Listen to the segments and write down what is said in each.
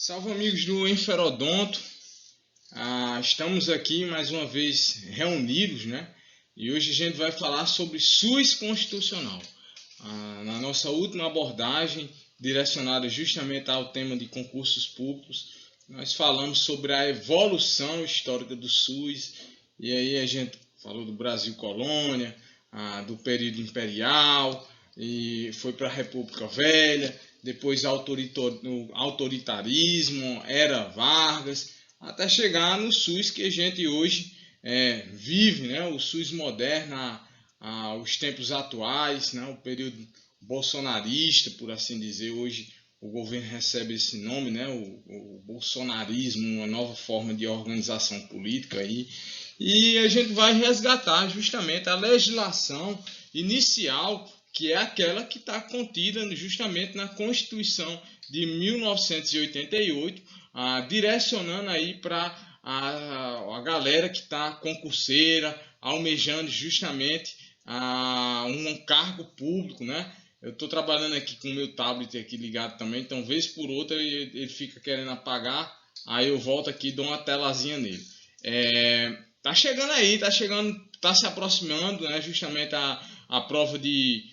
Salve amigos do Enferodonto, estamos aqui mais uma vez reunidos, né? E hoje a gente vai falar sobre SUS constitucional. Na nossa última abordagem, direcionada justamente ao tema de concursos públicos, nós falamos sobre a evolução histórica do SUS, e aí a gente falou do Brasil colônia, do período imperial, e foi para a República Velha, depois autoritarismo, era Vargas, até chegar no SUS que a gente hoje vive, né? O SUS moderno, os tempos atuais, né? O período bolsonarista, por assim dizer. Hoje o governo recebe esse nome, né? O bolsonarismo, uma nova forma de organização política aí. E a gente vai resgatar justamente a legislação inicial, que é aquela que está contida justamente na Constituição de 1988, direcionando aí para a galera que está concurseira, almejando justamente um cargo público, né? Eu estou trabalhando aqui com o meu tablet aqui ligado também, então vez por outra ele fica querendo apagar, aí eu volto aqui e dou uma telazinha nele. Tá chegando aí, tá se aproximando, né? Justamente a prova de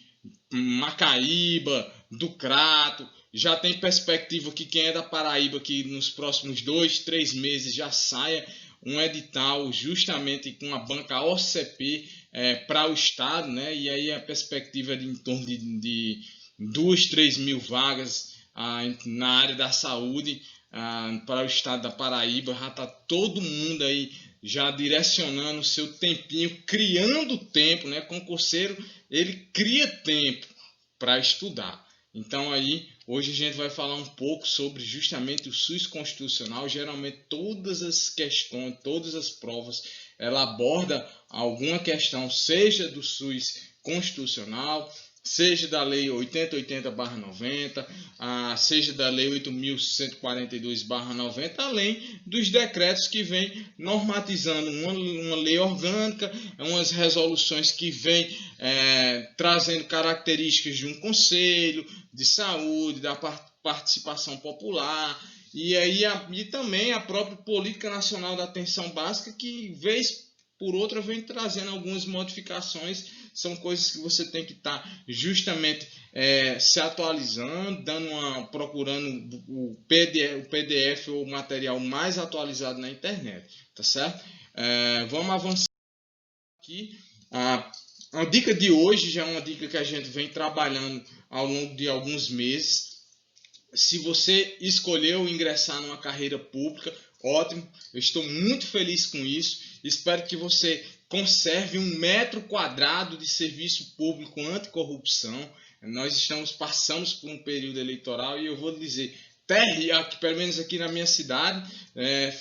Macaíba, do Crato. Já tem perspectiva que quem é da Paraíba que nos próximos 2, 3 meses já saia um edital justamente com a banca OCP para o estado, né? E aí a perspectiva é de em torno de 2, 3 mil vagas na área da saúde para o estado da Paraíba. Já está todo mundo aí já direcionando o seu tempinho, criando tempo, né? Concurseiro, ele cria tempo para estudar. Então aí, hoje a gente vai falar um pouco sobre justamente o SUS constitucional. Geralmente todas as questões, todas as provas, ela aborda alguma questão, seja do SUS constitucional, seja da Lei 8080/90, seja da Lei 8.142/90, além dos decretos que vêm normatizando uma lei orgânica, umas resoluções que vêm trazendo características de um conselho de saúde, da participação popular, e também a própria Política Nacional da Atenção Básica, que vez por outra vem trazendo algumas modificações. São coisas que você tem que estar justamente se atualizando, procurando o PDF ou o material mais atualizado na internet, tá certo? Vamos avançar aqui. A dica de hoje já é uma dica que a gente vem trabalhando ao longo de alguns meses. Se você escolheu ingressar numa carreira pública, ótimo, eu estou muito feliz com isso. Espero que você conserve 1 metro quadrado de serviço público anticorrupção. Nós passamos por um período eleitoral e eu vou dizer, pelo menos aqui na minha cidade,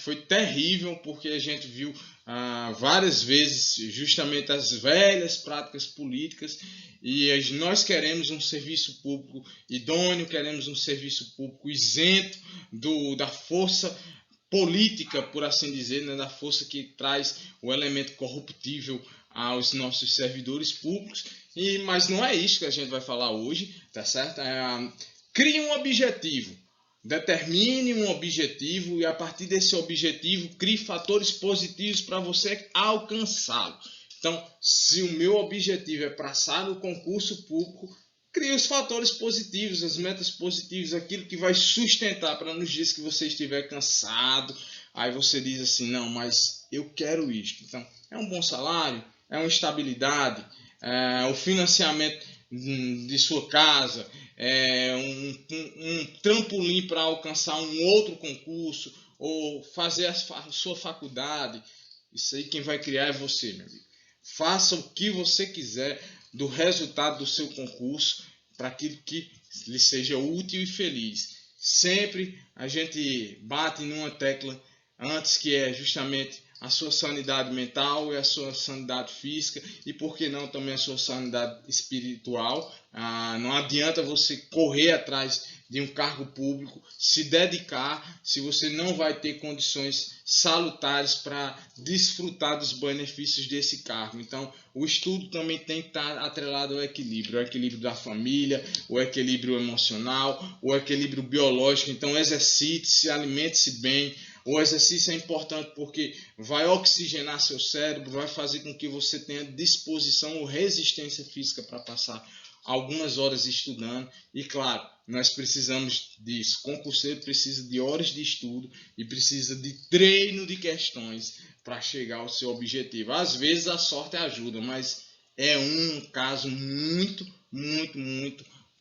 foi terrível, porque a gente viu várias vezes justamente as velhas práticas políticas, e nós queremos um serviço público idôneo, queremos um serviço público isento da força política, por assim dizer, né, da força que traz o elemento corruptível aos nossos servidores públicos. Mas não é isso que a gente vai falar hoje, tá certo? Crie um objetivo. Determine um objetivo e a partir desse objetivo crie fatores positivos para você alcançá-lo. Então, se o meu objetivo é passar no concurso público, crie os fatores positivos, as metas positivas, aquilo que vai sustentar para nos dias que você estiver cansado. Aí você diz assim, não, mas eu quero isto. Então, é um bom salário, é uma estabilidade, o financiamento de sua casa, um trampolim para alcançar um outro concurso ou fazer a sua faculdade. Isso aí quem vai criar é você, meu amigo. Faça o que você quiser do resultado do seu concurso para aquilo que lhe seja útil e feliz. Sempre a gente bate numa tecla antes, que é justamente a sua sanidade mental e a sua sanidade física, e por que não também a sua sanidade espiritual. Não adianta você correr atrás de um cargo público, se dedicar, se você não vai ter condições salutares para desfrutar dos benefícios desse cargo. Então, o estudo também tem que estar atrelado ao equilíbrio da família, o equilíbrio emocional, o equilíbrio biológico. Então, exercite-se, alimente-se bem. O exercício é importante porque vai oxigenar seu cérebro, vai fazer com que você tenha disposição ou resistência física para passar algumas horas estudando. E claro, nós precisamos disso. Concurseiro precisa de horas de estudo e precisa de treino de questões para chegar ao seu objetivo. Às vezes a sorte ajuda, mas é um caso muito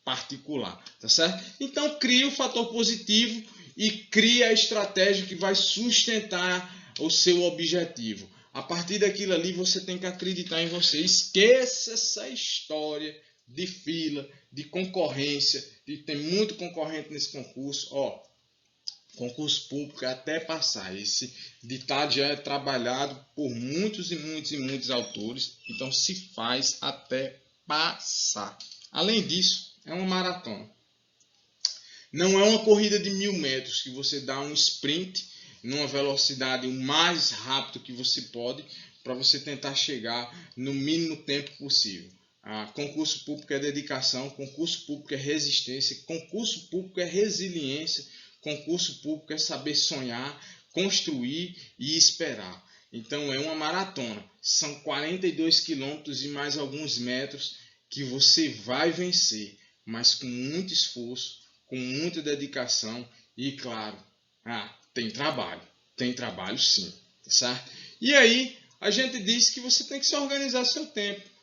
particular, tá certo? Então crie o fator positivo e crie a estratégia que vai sustentar o seu objetivo. A partir daquilo ali você tem que acreditar em você. Esqueça essa história de fila, de concorrência, de ter muito concorrente nesse concurso. Concurso público é até passar. Esse ditado já é trabalhado por muitos autores, então se faz até passar. Além disso, é uma maratona. Não é uma corrida de 1000 metros que você dá um sprint numa velocidade o mais rápido que você pode para você tentar chegar no mínimo tempo possível. Concurso público é dedicação, concurso público é resistência, concurso público é resiliência, concurso público é saber sonhar, construir e esperar. Então é uma maratona, são 42 quilômetros e mais alguns metros que você vai vencer, mas com muito esforço, com muita dedicação e claro, tem trabalho sim, tá certo? E aí a gente diz que você tem que se organizar seu tempo.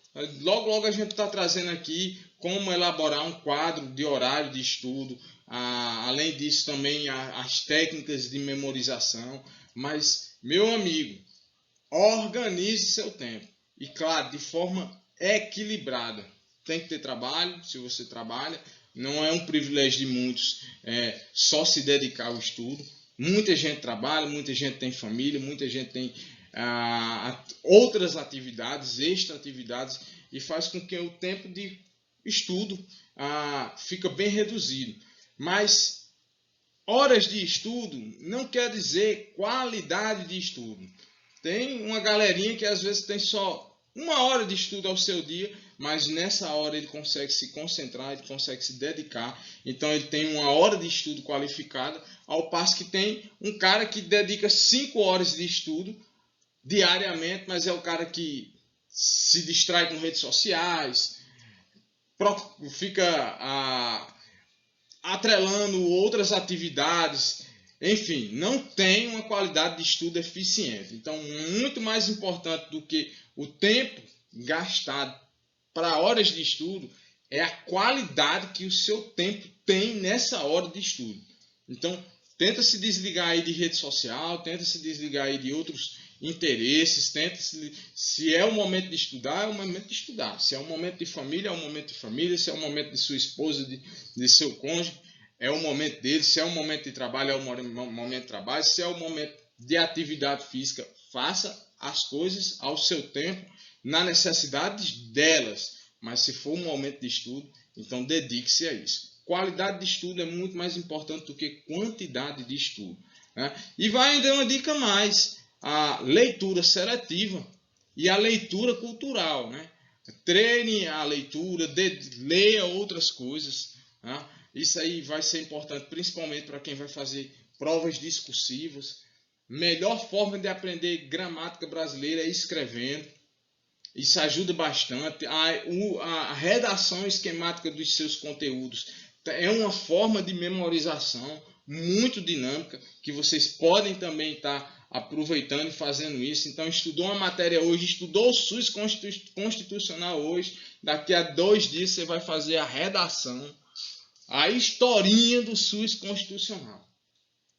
Logo a gente está trazendo aqui como elaborar um quadro de horário de estudo, além disso também as técnicas de memorização, mas meu amigo, organize seu tempo e claro, de forma equilibrada. Tem que ter trabalho, se você trabalha, não é um privilégio de muitos só se dedicar ao estudo. Muita gente trabalha, muita gente tem família, muita gente tem outras atividades, extra atividades, e faz com que o tempo de estudo fica bem reduzido. Mas horas de estudo não quer dizer qualidade de estudo. Tem uma galerinha que às vezes tem só 1 hora de estudo ao seu dia, mas nessa hora ele consegue se concentrar, ele consegue se dedicar. Então ele tem 1 hora de estudo qualificada, ao passo que tem um cara que dedica 5 horas de estudo diariamente, mas é o cara que se distrai com redes sociais, fica atrelando outras atividades, enfim, não tem uma qualidade de estudo eficiente. Então, muito mais importante do que o tempo gastado para horas de estudo é a qualidade que o seu tempo tem nessa hora de estudo. Então, tenta se desligar aí de rede social, tenta se desligar aí de outros interesses, se é o momento de estudar, é o momento de estudar. Se é o momento de família, é o momento de família. Se é o momento de sua esposa, de seu cônjuge, é o momento dele. Se é o momento de trabalho, é o momento de trabalho. Se é o momento de atividade física, faça as coisas ao seu tempo, na necessidade delas. Mas se for um momento de estudo, então dedique-se a isso. Qualidade de estudo é muito mais importante do que quantidade de estudo, né? E vai ainda uma dica mais, a leitura seletiva e a leitura cultural, né? Treine a leitura, leia outras coisas, né? Isso aí vai ser importante, principalmente para quem vai fazer provas discursivas. Melhor forma de aprender gramática brasileira é escrevendo. Isso ajuda bastante. A redação esquemática dos seus conteúdos é uma forma de memorização muito dinâmica, que vocês podem também estar aproveitando e fazendo isso. Então, estudou uma matéria hoje, estudou o SUS constitucional hoje, daqui a 2 dias você vai fazer a redação, a historinha do SUS constitucional.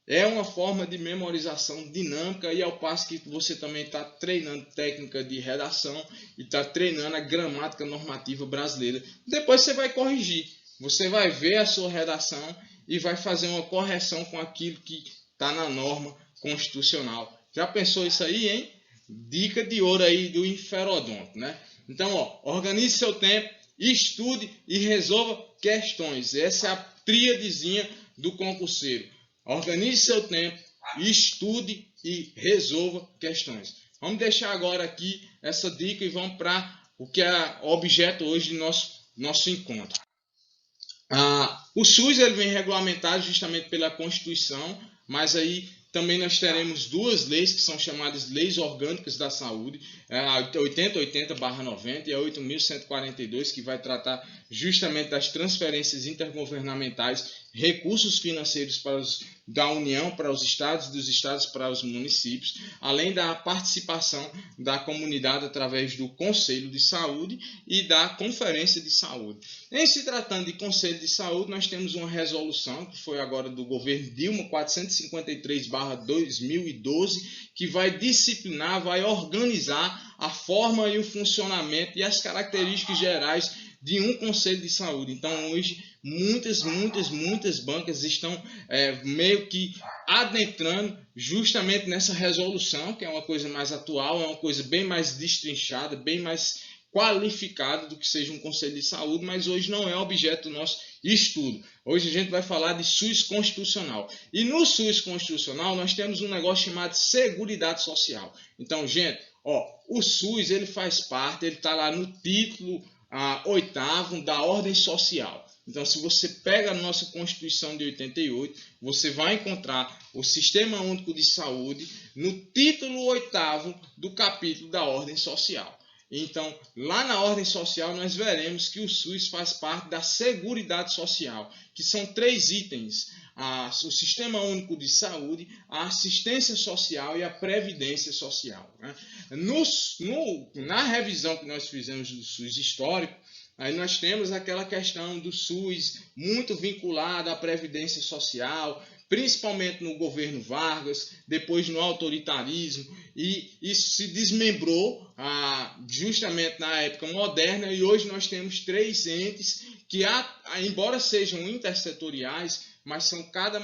É uma forma de memorização dinâmica e ao passo que você também está treinando técnica de redação e está treinando a gramática normativa brasileira. Depois você vai corrigir. Você vai ver a sua redação e vai fazer uma correção com aquilo que está na norma constitucional. Já pensou isso aí, hein? Dica de ouro aí do Inferodonto, né? Então, organize seu tempo, estude e resolva questões. Essa é a tríadezinha do concurseiro. Organize seu tempo, estude e resolva questões. Vamos deixar agora aqui essa dica e vamos para o que é objeto hoje de nosso encontro. O SUS ele vem regulamentado justamente pela Constituição, mas aí também nós teremos duas leis que são chamadas Leis Orgânicas da Saúde, a 8080/90 e a 8142, que vai tratar justamente das transferências intergovernamentais, recursos financeiros da União para os estados, dos estados para os municípios, além da participação da comunidade através do Conselho de Saúde e da Conferência de Saúde. Em se tratando de Conselho de Saúde, nós temos uma resolução que foi agora do governo Dilma, 453/2012, que vai disciplinar, vai organizar a forma e o funcionamento e as características gerais de um Conselho de Saúde. Então, hoje, muitas bancas estão meio que adentrando justamente nessa resolução, que é uma coisa mais atual, é uma coisa bem mais destrinchada, bem mais qualificada do que seja um Conselho de Saúde, mas hoje não é objeto do nosso estudo. Hoje a gente vai falar de SUS constitucional. E no SUS constitucional nós temos um negócio chamado Seguridade Social. Então, gente, o SUS ele faz parte, ele está lá no título 8º da ordem social. Então, se você pega a nossa Constituição de 88, você vai encontrar o Sistema Único de Saúde no título 8º do capítulo da ordem social. Então, lá na ordem social, nós veremos que o SUS faz parte da Seguridade Social, que são 3 itens: o Sistema Único de Saúde, a Assistência Social e a Previdência Social. Né? Na revisão que nós fizemos do SUS histórico, aí nós temos aquela questão do SUS muito vinculada à Previdência Social, principalmente no governo Vargas, depois no autoritarismo, e isso se desmembrou justamente na época moderna, e hoje nós temos 3 entes que, embora sejam intersetoriais, mas são cada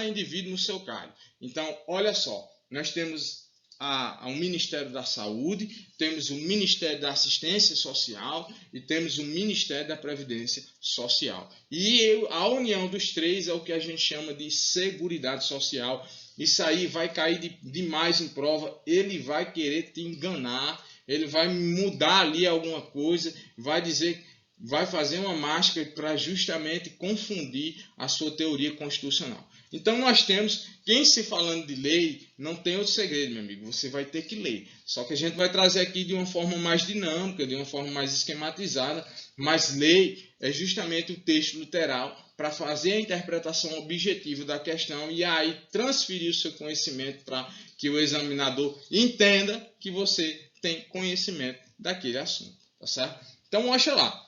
indivíduo no seu cargo. Então, olha só, nós temos um Ministério da Saúde, temos o Ministério da Assistência Social e temos o Ministério da Previdência Social. E a união dos 3 é o que a gente chama de Seguridade Social. Isso aí vai cair demais em prova, ele vai querer te enganar, ele vai mudar ali alguma coisa, vai fazer uma máscara para justamente confundir a sua teoria constitucional. Então nós temos, quem se falando de lei, não tem outro segredo, meu amigo, você vai ter que ler. Só que a gente vai trazer aqui de uma forma mais dinâmica, de uma forma mais esquematizada, mas lei é justamente o texto literal para fazer a interpretação objetiva da questão e aí transferir o seu conhecimento para que o examinador entenda que você tem conhecimento daquele assunto, tá certo? Então, mostra lá.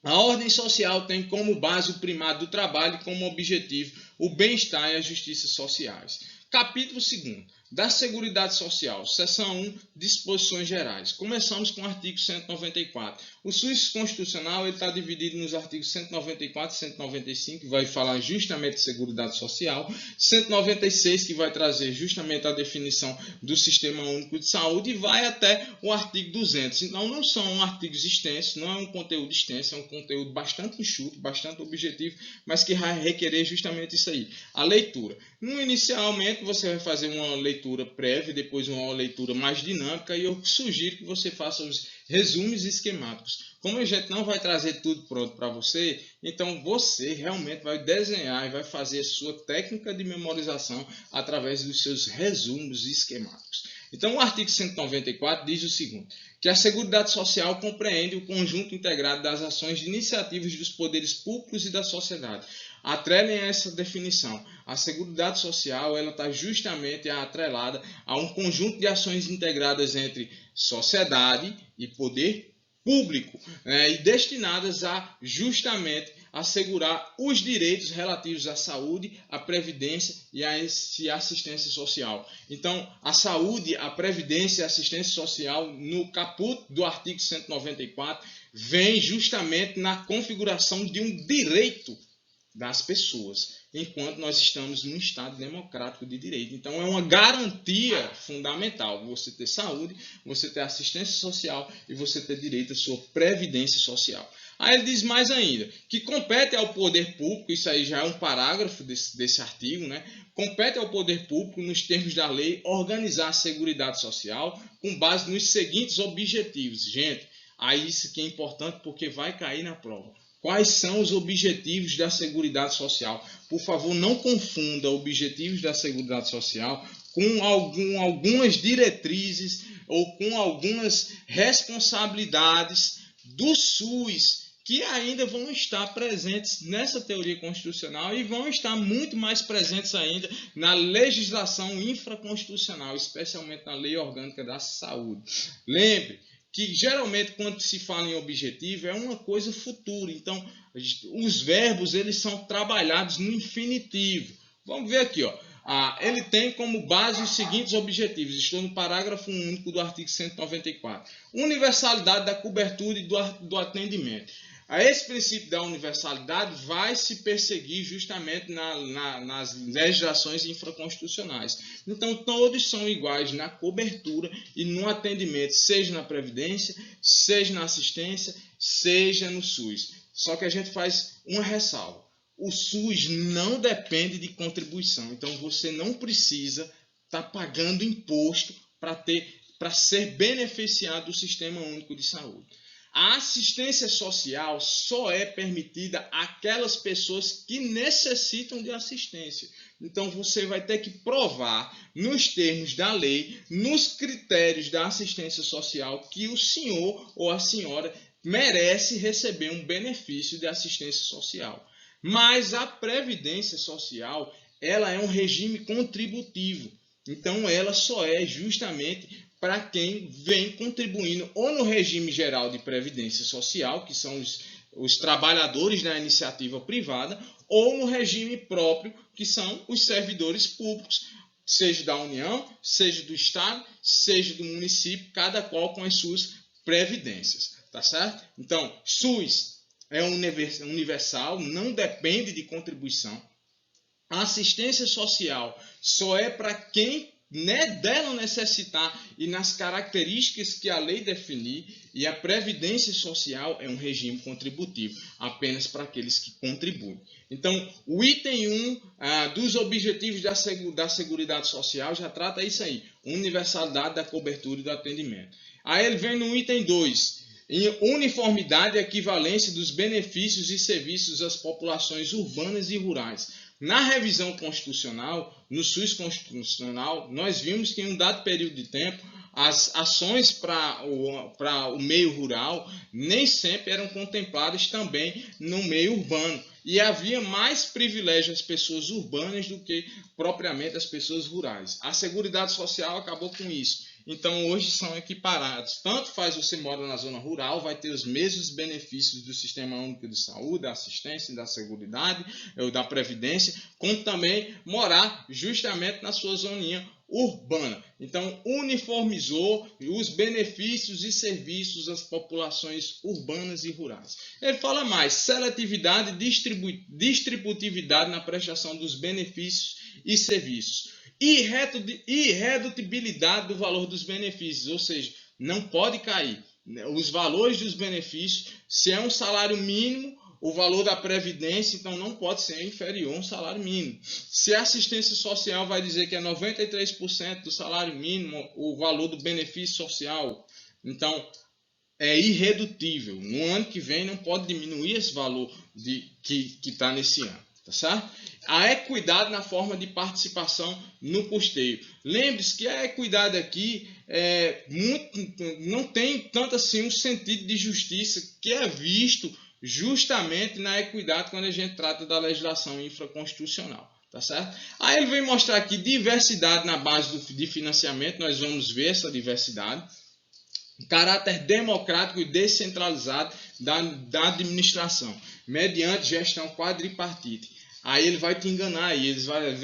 A ordem social tem como base o primado do trabalho e como objetivo o bem-estar e as justiças sociais. Capítulo 2º, da Seguridade Social, seção 1, disposições gerais. Começamos com o artigo 194. O SUS constitucional está dividido nos artigos 194 e 195, que vai falar justamente de Seguridade Social, 196, que vai trazer justamente a definição do Sistema Único de Saúde, e vai até o artigo 200. Então, não são artigos extensos, não é um conteúdo extenso, é um conteúdo bastante enxuto, bastante objetivo, mas que vai requerer justamente isso aí, a leitura. Inicialmente, você vai fazer uma leitura prévia, depois uma leitura mais dinâmica, e eu sugiro que você faça os resumos esquemáticos. Como a gente não vai trazer tudo pronto para você, então você realmente vai desenhar e vai fazer a sua técnica de memorização através dos seus resumos esquemáticos. Então, o artigo 194 diz o seguinte, que a Seguridade Social compreende o conjunto integrado das ações de iniciativas dos poderes públicos e da sociedade. Atrelem a essa definição. A Seguridade Social está justamente atrelada a um conjunto de ações integradas entre sociedade e poder público, e destinadas a justamente assegurar os direitos relativos à saúde, à previdência e à assistência social. Então, a saúde, a previdência e a assistência social, no caput do artigo 194, vem justamente na configuração de um direito das pessoas. enquanto nós estamos num Estado democrático de direito. Então, é uma garantia fundamental você ter saúde, você ter assistência social e você ter direito à sua previdência social. Aí ele diz mais ainda, que compete ao poder público, isso aí já é um parágrafo desse artigo, né? Compete ao poder público, nos termos da lei, organizar a Seguridade Social com base nos seguintes objetivos. Gente, aí isso que é importante porque vai cair na prova. Quais são os objetivos da Seguridade Social? Por favor, não confunda objetivos da Seguridade Social com algumas diretrizes ou com algumas responsabilidades do SUS que ainda vão estar presentes nessa teoria constitucional e vão estar muito mais presentes ainda na legislação infraconstitucional, especialmente na Lei Orgânica da Saúde. Lembre que geralmente quando se fala em objetivo é uma coisa futura, então os verbos eles são trabalhados no infinitivo. Vamos ver aqui, ó. Ele tem como base os seguintes objetivos. Estou no parágrafo único do artigo 194. Universalidade da cobertura e do atendimento. Esse princípio da universalidade vai se perseguir justamente nas legislações infraconstitucionais. Então, todos são iguais na cobertura e no atendimento, seja na Previdência, seja na assistência, seja no SUS. Só que a gente faz uma ressalva. O SUS não depende de contribuição. Então, você não precisa estar pagando imposto para ser beneficiado do Sistema Único de Saúde. A assistência social só é permitida àquelas pessoas que necessitam de assistência. Então, você vai ter que provar, nos termos da lei, nos critérios da assistência social, que o senhor ou a senhora merece receber um benefício de assistência social. Mas a Previdência Social, ela é um regime contributivo. Então, ela só é justamente para quem vem contribuindo ou no regime geral de Previdência Social, que são os trabalhadores da iniciativa privada, ou no regime próprio, que são os servidores públicos, seja da União, seja do Estado, seja do município, cada qual com as suas previdências. Tá certo? Então, SUS é universal, não depende de contribuição. A assistência social só é para quem dela necessitar e nas características que a lei definir, e a Previdência Social é um regime contributivo, apenas para aqueles que contribuem. Então, o item 1 dos objetivos da Seguridade Social já trata isso aí, universalidade da cobertura e do atendimento. Aí ele vem no item 2, uniformidade e equivalência dos benefícios e serviços às populações urbanas e rurais. Na revisão constitucional, no SUS constitucional, nós vimos que em um dado período de tempo, as ações para o meio rural nem sempre eram contempladas também no meio urbano. E havia mais privilégio às pessoas urbanas do que propriamente às pessoas rurais. A Seguridade Social acabou com isso. Então, hoje são equiparados. Tanto faz você mora na zona rural, vai ter os mesmos benefícios do Sistema Único de Saúde, da assistência, da seguridade, da previdência, como também morar justamente na sua zoninha urbana. Então, uniformizou os benefícios e serviços às populações urbanas e rurais. Ele fala mais, seletividade e distributividade na prestação dos benefícios e serviços. Irredutibilidade do valor dos benefícios, ou seja, não pode cair. Os valores dos benefícios, se é um salário mínimo, o valor da previdência, então não pode ser inferior a um salário mínimo. Se a assistência social vai dizer que é 93% do salário mínimo, o valor do benefício social, então é irredutível. No ano que vem não pode diminuir esse valor que está nesse ano. Tá certo? A equidade na forma de participação no custeio. Lembre-se que a equidade aqui não tem tanto assim um sentido de justiça que é visto justamente na equidade quando a gente trata da legislação infraconstitucional. Tá certo? Aí ele vem mostrar aqui diversidade na base de financiamento. Nós vamos ver essa diversidade. Caráter democrático e descentralizado da administração, mediante gestão quadripartite. Aí ele vai te enganar, aí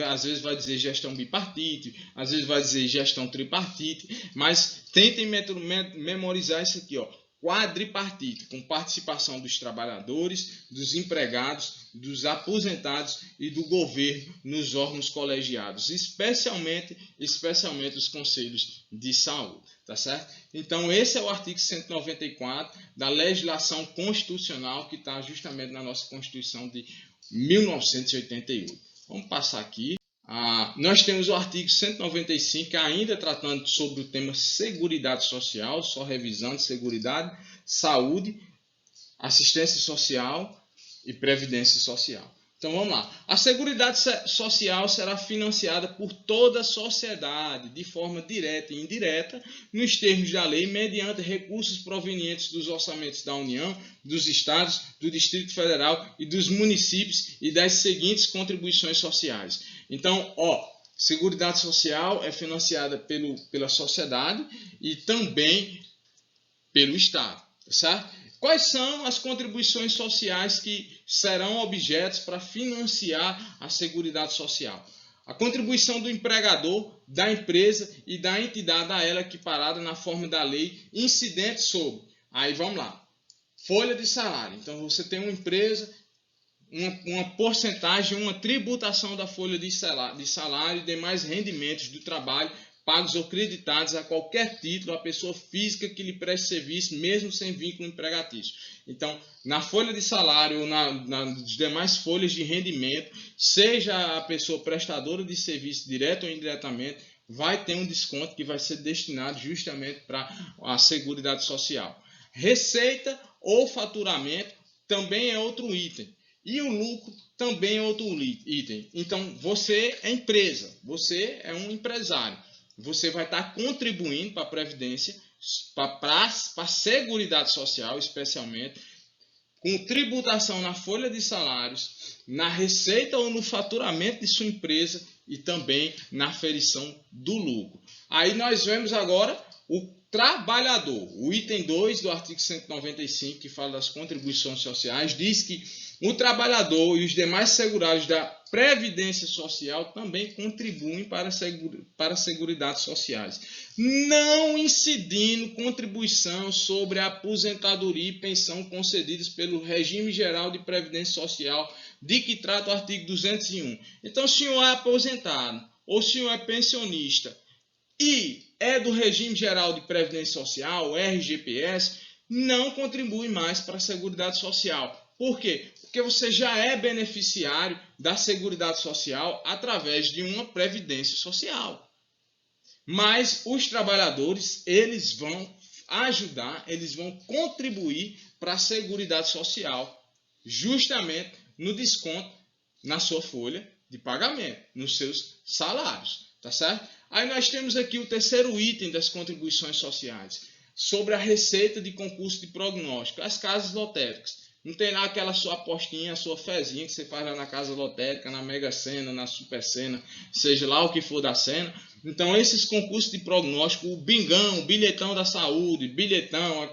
às vezes vai dizer gestão bipartite, às vezes vai dizer gestão tripartite, mas tentem memorizar isso aqui, ó. quadripartite, com participação dos trabalhadores, dos empregados, dos aposentados e do governo nos órgãos colegiados, especialmente os conselhos de saúde, tá certo? Então esse é o artigo 194 da legislação constitucional que está justamente na nossa Constituição de 1988. Vamos passar aqui. Nós temos o artigo 195, que ainda tratando sobre o tema Seguridade Social, só revisando Seguridade, Saúde, Assistência Social e Previdência Social. Então vamos lá. A Seguridade Social será financiada por toda a sociedade, de forma direta e indireta, nos termos da lei, mediante recursos provenientes dos orçamentos da União, dos Estados, do Distrito Federal e dos municípios e das seguintes contribuições sociais. Então, Seguridade Social é financiada pela sociedade e também pelo Estado, certo? Quais são as contribuições sociais que serão objetos para financiar a Seguridade Social? A contribuição do empregador, da empresa e da entidade a ela equiparada na forma da lei incidente sobre. Aí vamos lá. Folha de salário. Então você tem uma empresa, uma porcentagem, uma tributação da folha de salário e demais rendimentos do trabalho pagos ou creditados a qualquer título à pessoa física que lhe preste serviço, mesmo sem vínculo empregatício. Então, na folha de salário ou nas demais folhas de rendimento, seja a pessoa prestadora de serviço direto ou indiretamente, vai ter um desconto que vai ser destinado justamente para a Seguridade Social. Receita ou faturamento também é outro item. E o lucro também é outro item. Então, você é empresa, você é um empresário. Você vai estar contribuindo para a Previdência, para a Seguridade Social, especialmente, com tributação na folha de salários, na receita ou no faturamento de sua empresa e também na aferição do lucro. Aí nós vemos agora o trabalhador. O item 2 do artigo 195, que fala das contribuições sociais, diz que o trabalhador e os demais segurados da Previdência Social também contribuem para a Seguridade Sociais, não incidindo contribuição sobre a aposentadoria e pensão concedidas pelo Regime Geral de Previdência Social, de que trata o artigo 201. Então, se o senhor é aposentado ou se o senhor é pensionista e é do Regime Geral de Previdência Social, RGPS, não contribui mais para a Seguridade Social. Por quê? Porque você já é beneficiário da Seguridade Social através de uma Previdência Social. Mas os trabalhadores, eles vão ajudar, eles vão contribuir para a Seguridade Social, justamente no desconto na sua folha de pagamento, nos seus salários, tá certo? Aí nós temos aqui o terceiro item das contribuições sociais, sobre a receita de concurso de prognóstico, as casas lotéricas. Não tem lá aquela sua apostinha, a sua fezinha que você faz lá na casa lotérica, na Mega Sena, na Super Sena, seja lá o que for da Sena. Então esses concursos de prognóstico, o bingão, o bilhetão da saúde, bilhetão,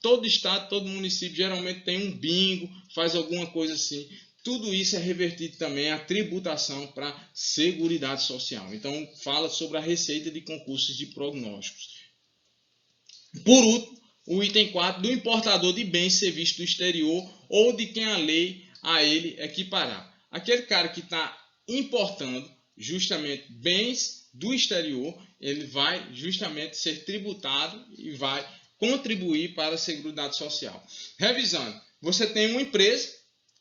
todo estado, todo município geralmente tem um bingo, faz alguma coisa assim. Tudo isso é revertido também à tributação para a Seguridade Social. Então fala sobre a receita de concursos de prognósticos. Por último, o item 4, do importador de bens e serviços do exterior ou de quem a lei a ele equiparar. Aquele cara que está importando justamente bens do exterior, ele vai justamente ser tributado e vai contribuir para a Seguridade Social. Revisando, você tem uma empresa,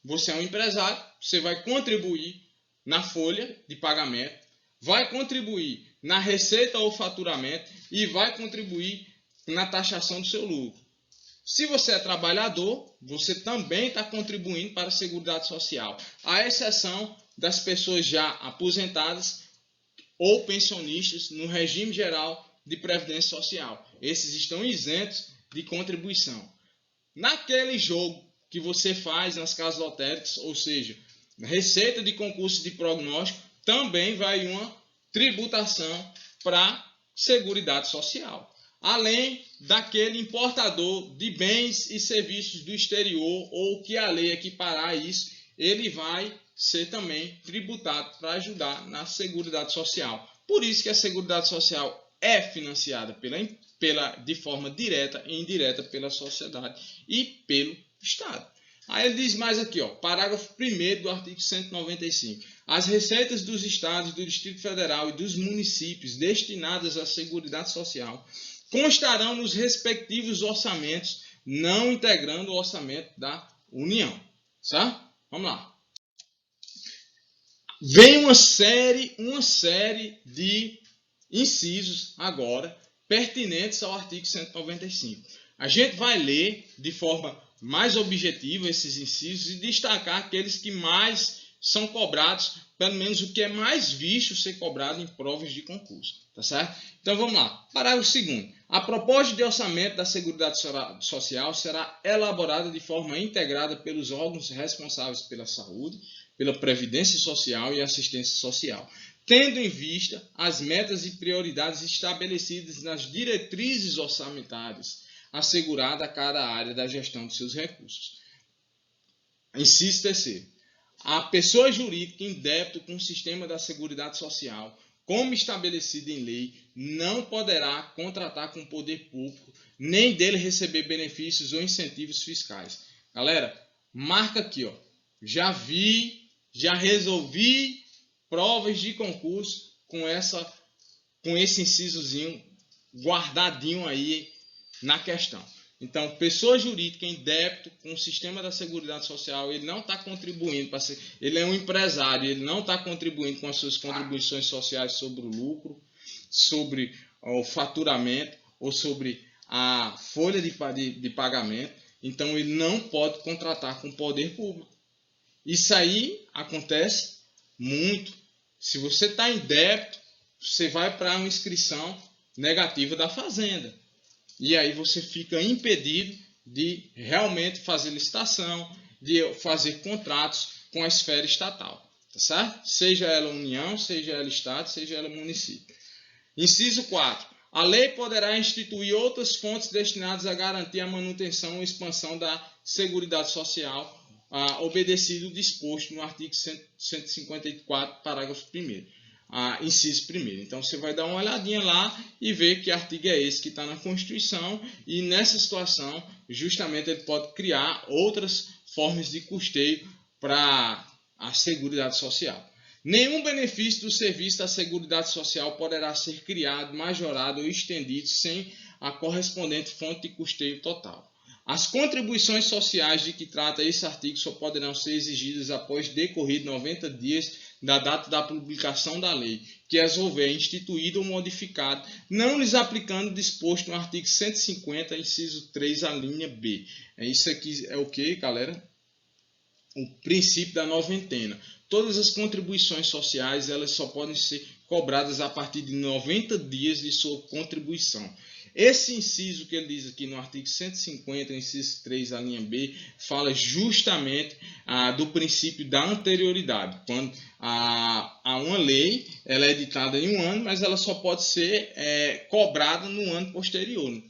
você é um empresário, você vai contribuir na folha de pagamento, vai contribuir na receita ou faturamento e vai contribuir na taxação do seu lucro. Se você é trabalhador, você também está contribuindo para a Seguridade Social, à exceção das pessoas já aposentadas ou pensionistas no regime geral de Previdência Social. Esses estão isentos de contribuição. Naquele jogo que você faz nas casas lotéricas, ou seja, receita de concurso de prognóstico, também vai uma tributação para a Seguridade Social. Além daquele importador de bens e serviços do exterior ou que a lei equiparar isso, ele vai ser também tributado para ajudar na Seguridade Social. Por isso que a Seguridade Social é financiada de forma direta e indireta pela sociedade e pelo Estado. Aí ele diz mais aqui, ó, parágrafo 1º do artigo 195. As receitas dos estados, do Distrito Federal e dos municípios destinadas à Seguridade Social constarão nos respectivos orçamentos, não integrando o orçamento da União. Certo? Vamos lá. Vem uma série de incisos agora pertinentes ao artigo 195. A gente vai ler de forma mais objetiva esses incisos e destacar aqueles que mais são cobrados, pelo menos o que é mais visto ser cobrado em provas de concurso. Tá certo? Então vamos lá. Parágrafo 2º. A proposta de orçamento da Seguridade Social será elaborada de forma integrada pelos órgãos responsáveis pela saúde, pela Previdência Social e Assistência Social, tendo em vista as metas e prioridades estabelecidas nas diretrizes orçamentárias, assegurada a cada área da gestão de seus recursos. Inciso 3º. A pessoa jurídica em débito com o sistema da Seguridade Social, como estabelecido em lei, não poderá contratar com o poder público, nem dele receber benefícios ou incentivos fiscais. Galera, marca aqui, ó. Já resolvi provas de concurso com esse incisozinho guardadinho aí na questão. Então, pessoa jurídica em débito com o sistema da Seguridade Social, ele não está contribuindo para ser, ele é um empresário, ele não está contribuindo com as suas contribuições sociais sobre o lucro, sobre o faturamento ou sobre a folha de pagamento. Então, ele não pode contratar com o poder público. Isso aí acontece muito. Se você está em débito, você vai para uma inscrição negativa da Fazenda. E aí você fica impedido de realmente fazer licitação, de fazer contratos com a esfera estatal. Tá certo? Seja ela União, seja ela Estado, seja ela município. Inciso 4. A lei poderá instituir outras fontes destinadas a garantir a manutenção e expansão da Seguridade Social, obedecido o disposto no artigo 154, parágrafo 1º. Inciso 1º. Então, você vai dar uma olhadinha lá e ver que artigo é esse que está na Constituição, e nessa situação, justamente, ele pode criar outras formas de custeio para a Seguridade Social. Nenhum benefício do serviço da Seguridade Social poderá ser criado, majorado ou estendido sem a correspondente fonte de custeio total. As contribuições sociais de que trata esse artigo só poderão ser exigidas após decorrido 90 dias da data da publicação da lei, que as houver instituído ou modificado, não lhes aplicando o disposto no artigo 150, inciso 3, a linha B. Isso aqui é o que, galera? O princípio da noventena. Todas as contribuições sociais, elas só podem ser cobradas a partir de 90 dias de sua contribuição. Esse inciso que ele diz aqui no artigo 150, inciso 3, a linha B, fala justamente do princípio da anterioridade. Quando há uma lei, ela é editada em um ano, mas ela só pode ser cobrada no ano posterior.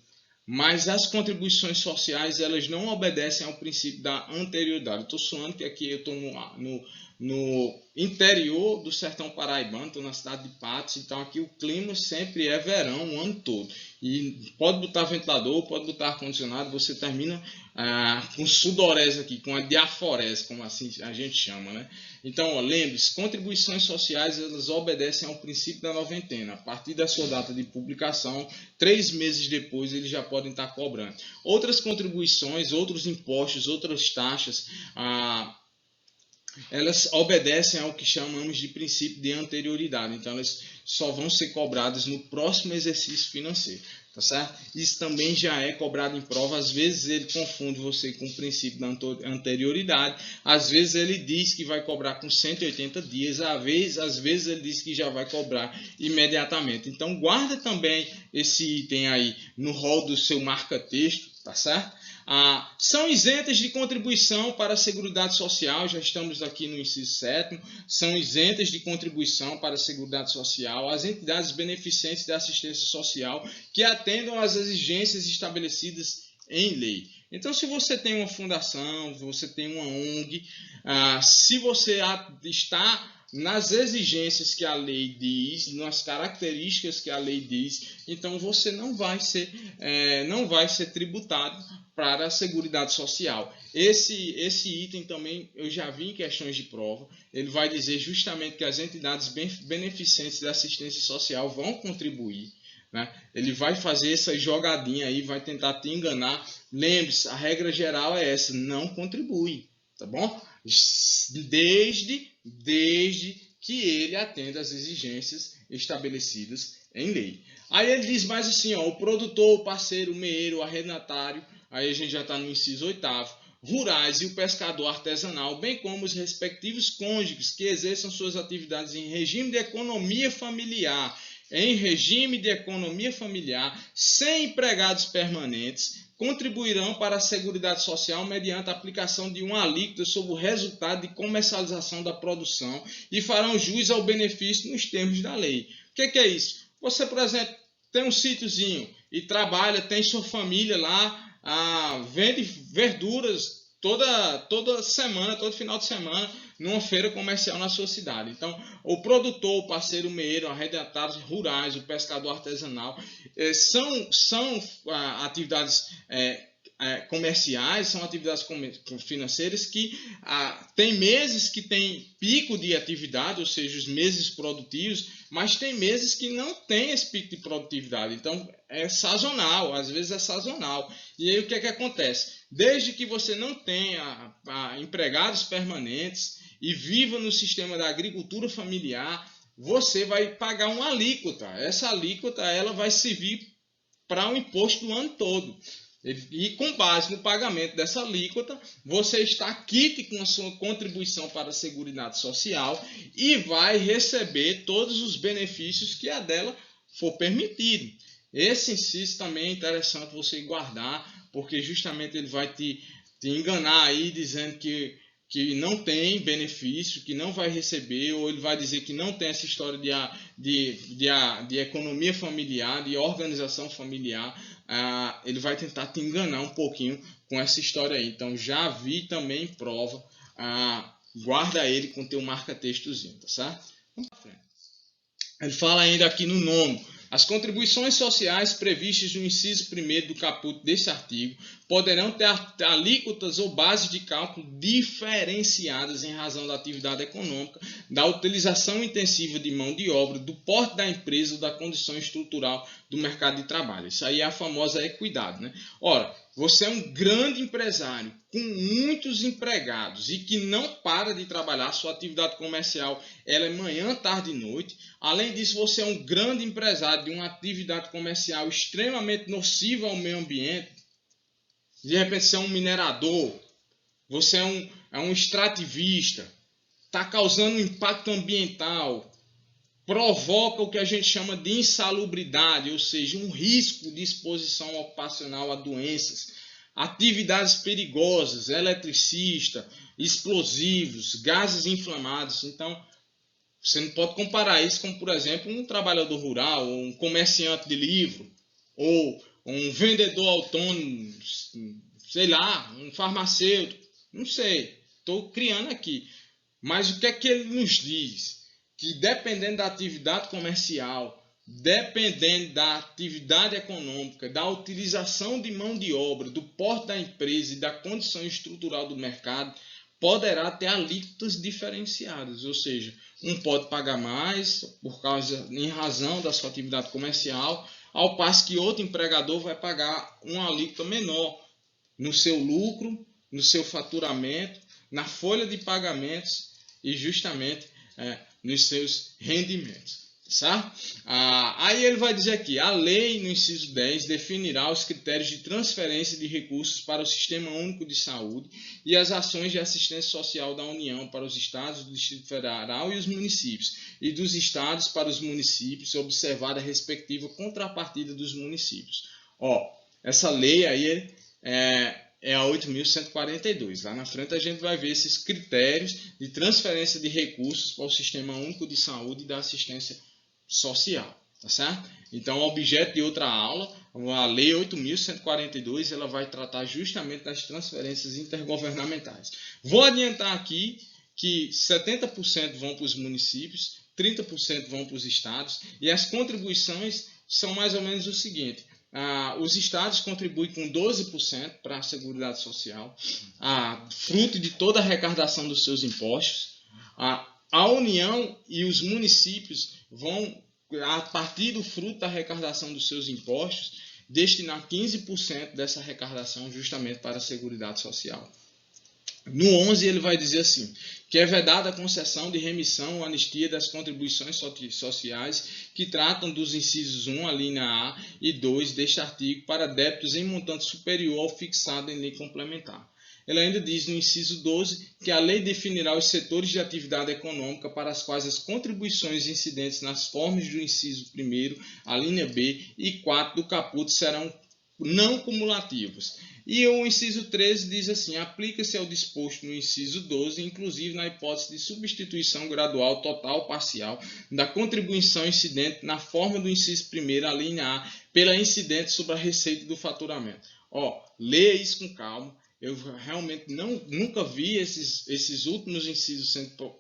Mas as contribuições sociais, elas não obedecem ao princípio da anterioridade. Estou suando que aqui eu estou no interior do sertão paraibano, estou na cidade de Patos, então aqui o clima sempre é verão o ano todo. E pode botar ventilador, pode botar ar-condicionado, você termina com sudorese aqui, com a diaforese, como assim a gente chama, né? Então, lembre-se, contribuições sociais, elas obedecem ao princípio da noventena. A partir da sua data de publicação, 3 meses depois, eles já podem estar cobrando. Outras contribuições, outros impostos, outras taxas, elas obedecem ao que chamamos de princípio de anterioridade. Então, elas só vão ser cobradas no próximo exercício financeiro. Tá certo? Isso também já é cobrado em prova. Às vezes ele confunde você com o princípio da anterioridade. Às vezes ele diz que vai cobrar com 180 dias. Às vezes ele diz que já vai cobrar imediatamente. Então, guarda também esse item aí no rol do seu marca-texto. Tá certo? São isentas de contribuição para a Seguridade Social, já estamos aqui no inciso 7º, são isentas de contribuição para a Seguridade Social as entidades beneficentes da assistência social que atendam às exigências estabelecidas em lei. Então, se você tem uma fundação, se você tem uma ONG, se você está nas exigências que a lei diz, nas características que a lei diz, então você não vai ser tributado para a Seguridade Social. Esse item também eu já vi em questões de prova. Ele vai dizer justamente que as entidades beneficentes da assistência social vão contribuir, né? Ele vai fazer essa jogadinha aí, vai tentar te enganar. Lembre-se, a regra geral é essa: não contribui, tá bom? Desde que ele atenda às exigências estabelecidas em lei. Aí ele diz mais assim, ó, o produtor, o parceiro, o meeiro, o arrendatário, aí a gente já está no inciso 8º, rurais e o pescador artesanal, bem como os respectivos cônjuges que exerçam suas atividades em regime de economia familiar, sem empregados permanentes, contribuirão para a Seguridade Social mediante a aplicação de uma alíquota sobre o resultado de comercialização da produção e farão jus ao benefício nos termos da lei. O que é isso? Você, por exemplo, tem um sítiozinho e trabalha, tem sua família lá, vende verduras toda semana, todo final de semana, numa feira comercial na sua cidade. Então, o produtor, o parceiro, o meeiro, arrendatários rurais, o pescador artesanal, são atividades comerciais, são atividades financeiras que tem meses que tem pico de atividade, ou seja, os meses produtivos, mas tem meses que não tem esse pico de produtividade. Então, é sazonal, às vezes é sazonal. E aí o que acontece? Desde que você não tenha empregados permanentes e viva no sistema da agricultura familiar, você vai pagar uma alíquota. Essa alíquota ela vai servir para o imposto do ano todo. E com base no pagamento dessa alíquota, você está quite com a sua contribuição para a Seguridade Social e vai receber todos os benefícios que a dela for permitido. Esse inciso também é interessante você guardar, porque justamente ele vai te enganar aí dizendo que não tem benefício, que não vai receber, ou ele vai dizer que não tem essa história de economia familiar, de organização familiar. Ele vai tentar te enganar um pouquinho com essa história aí. Então, já vi também em prova. Guarda ele com teu marca-textozinho, tá certo? Vamos pra frente. Ele fala ainda aqui no 9º. As contribuições sociais previstas no inciso 1º do caput desse artigo poderão ter alíquotas ou bases de cálculo diferenciadas em razão da atividade econômica, da utilização intensiva de mão de obra, do porte da empresa ou da condição estrutural do mercado de trabalho. Isso aí é a famosa equidade, né? Ora, você é um grande empresário com muitos empregados e que não para de trabalhar, sua atividade comercial ela é manhã, tarde e noite. Além disso, você é um grande empresário de uma atividade comercial extremamente nociva ao meio ambiente. De repente você é um minerador, você é um extrativista, está causando um impacto ambiental, provoca o que a gente chama de insalubridade, ou seja, um risco de exposição ocupacional a doenças, atividades perigosas, eletricista, explosivos, gases inflamados. Então, você não pode comparar isso com, por exemplo, um trabalhador rural, um comerciante de livro, ou um vendedor autônomo, sei lá, um farmacêutico, não sei, estou criando aqui. Mas o que é que ele nos diz? Que dependendo da atividade comercial, dependendo da atividade econômica, da utilização de mão de obra, do porte da empresa e da condição estrutural do mercado, poderá ter alíquotas diferenciadas, ou seja, um pode pagar mais em razão da sua atividade comercial, ao passo que outro empregador vai pagar uma alíquota menor no seu lucro, no seu faturamento, na folha de pagamentos e justamente nos seus rendimentos. Certo? Aí ele vai dizer aqui, a lei no inciso 10 definirá os critérios de transferência de recursos para o Sistema Único de Saúde e as ações de assistência social da União para os estados, do Distrito Federal e os municípios, e dos estados para os municípios, observada a respectiva contrapartida dos municípios. Essa lei aí é a 8.142. Lá na frente a gente vai ver esses critérios de transferência de recursos para o Sistema Único de Saúde e da assistência social, tá certo? Então, objeto de outra aula, a Lei 8.142, ela vai tratar justamente das transferências intergovernamentais. Vou adiantar aqui que 70% vão para os municípios, 30% vão para os estados, e as contribuições são mais ou menos o seguinte: os estados contribuem com 12% para a Seguridade Social, fruto de toda a arrecadação dos seus impostos. A União e os municípios vão, a partir do fruto da arrecadação dos seus impostos, destinar 15% dessa arrecadação justamente para a Seguridade Social. No 11 ele vai dizer assim, que é vedada a concessão de remissão ou anistia das contribuições sociais que tratam dos incisos 1, a linha A e 2 deste artigo para débitos em montante superior ao fixado em lei complementar. Ele ainda diz no inciso 12 que a lei definirá os setores de atividade econômica para as quais as contribuições incidentes nas formas do inciso 1, a linha B e 4 do caput serão não cumulativos. E o inciso 13 diz assim: aplica-se ao disposto no inciso 12, inclusive na hipótese de substituição gradual, total ou parcial, da contribuição incidente na forma do inciso 1, a linha A, pela incidente sobre a receita do faturamento. Leia isso com calma. Eu realmente nunca vi esses últimos incisos sendo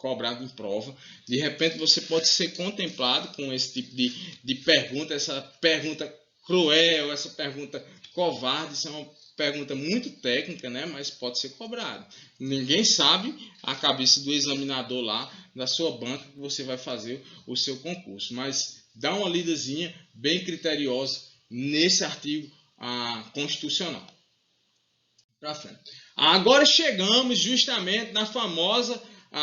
cobrado em prova. De repente você pode ser contemplado com esse tipo de pergunta, essa pergunta cruel, essa pergunta covarde. Isso é uma pergunta muito técnica, né? Mas pode ser cobrado. Ninguém sabe a cabeça do examinador lá da sua banca que você vai fazer o seu concurso. Mas dá uma lidazinha bem criteriosa nesse artigo constitucional. Para frente. Agora chegamos justamente na famosa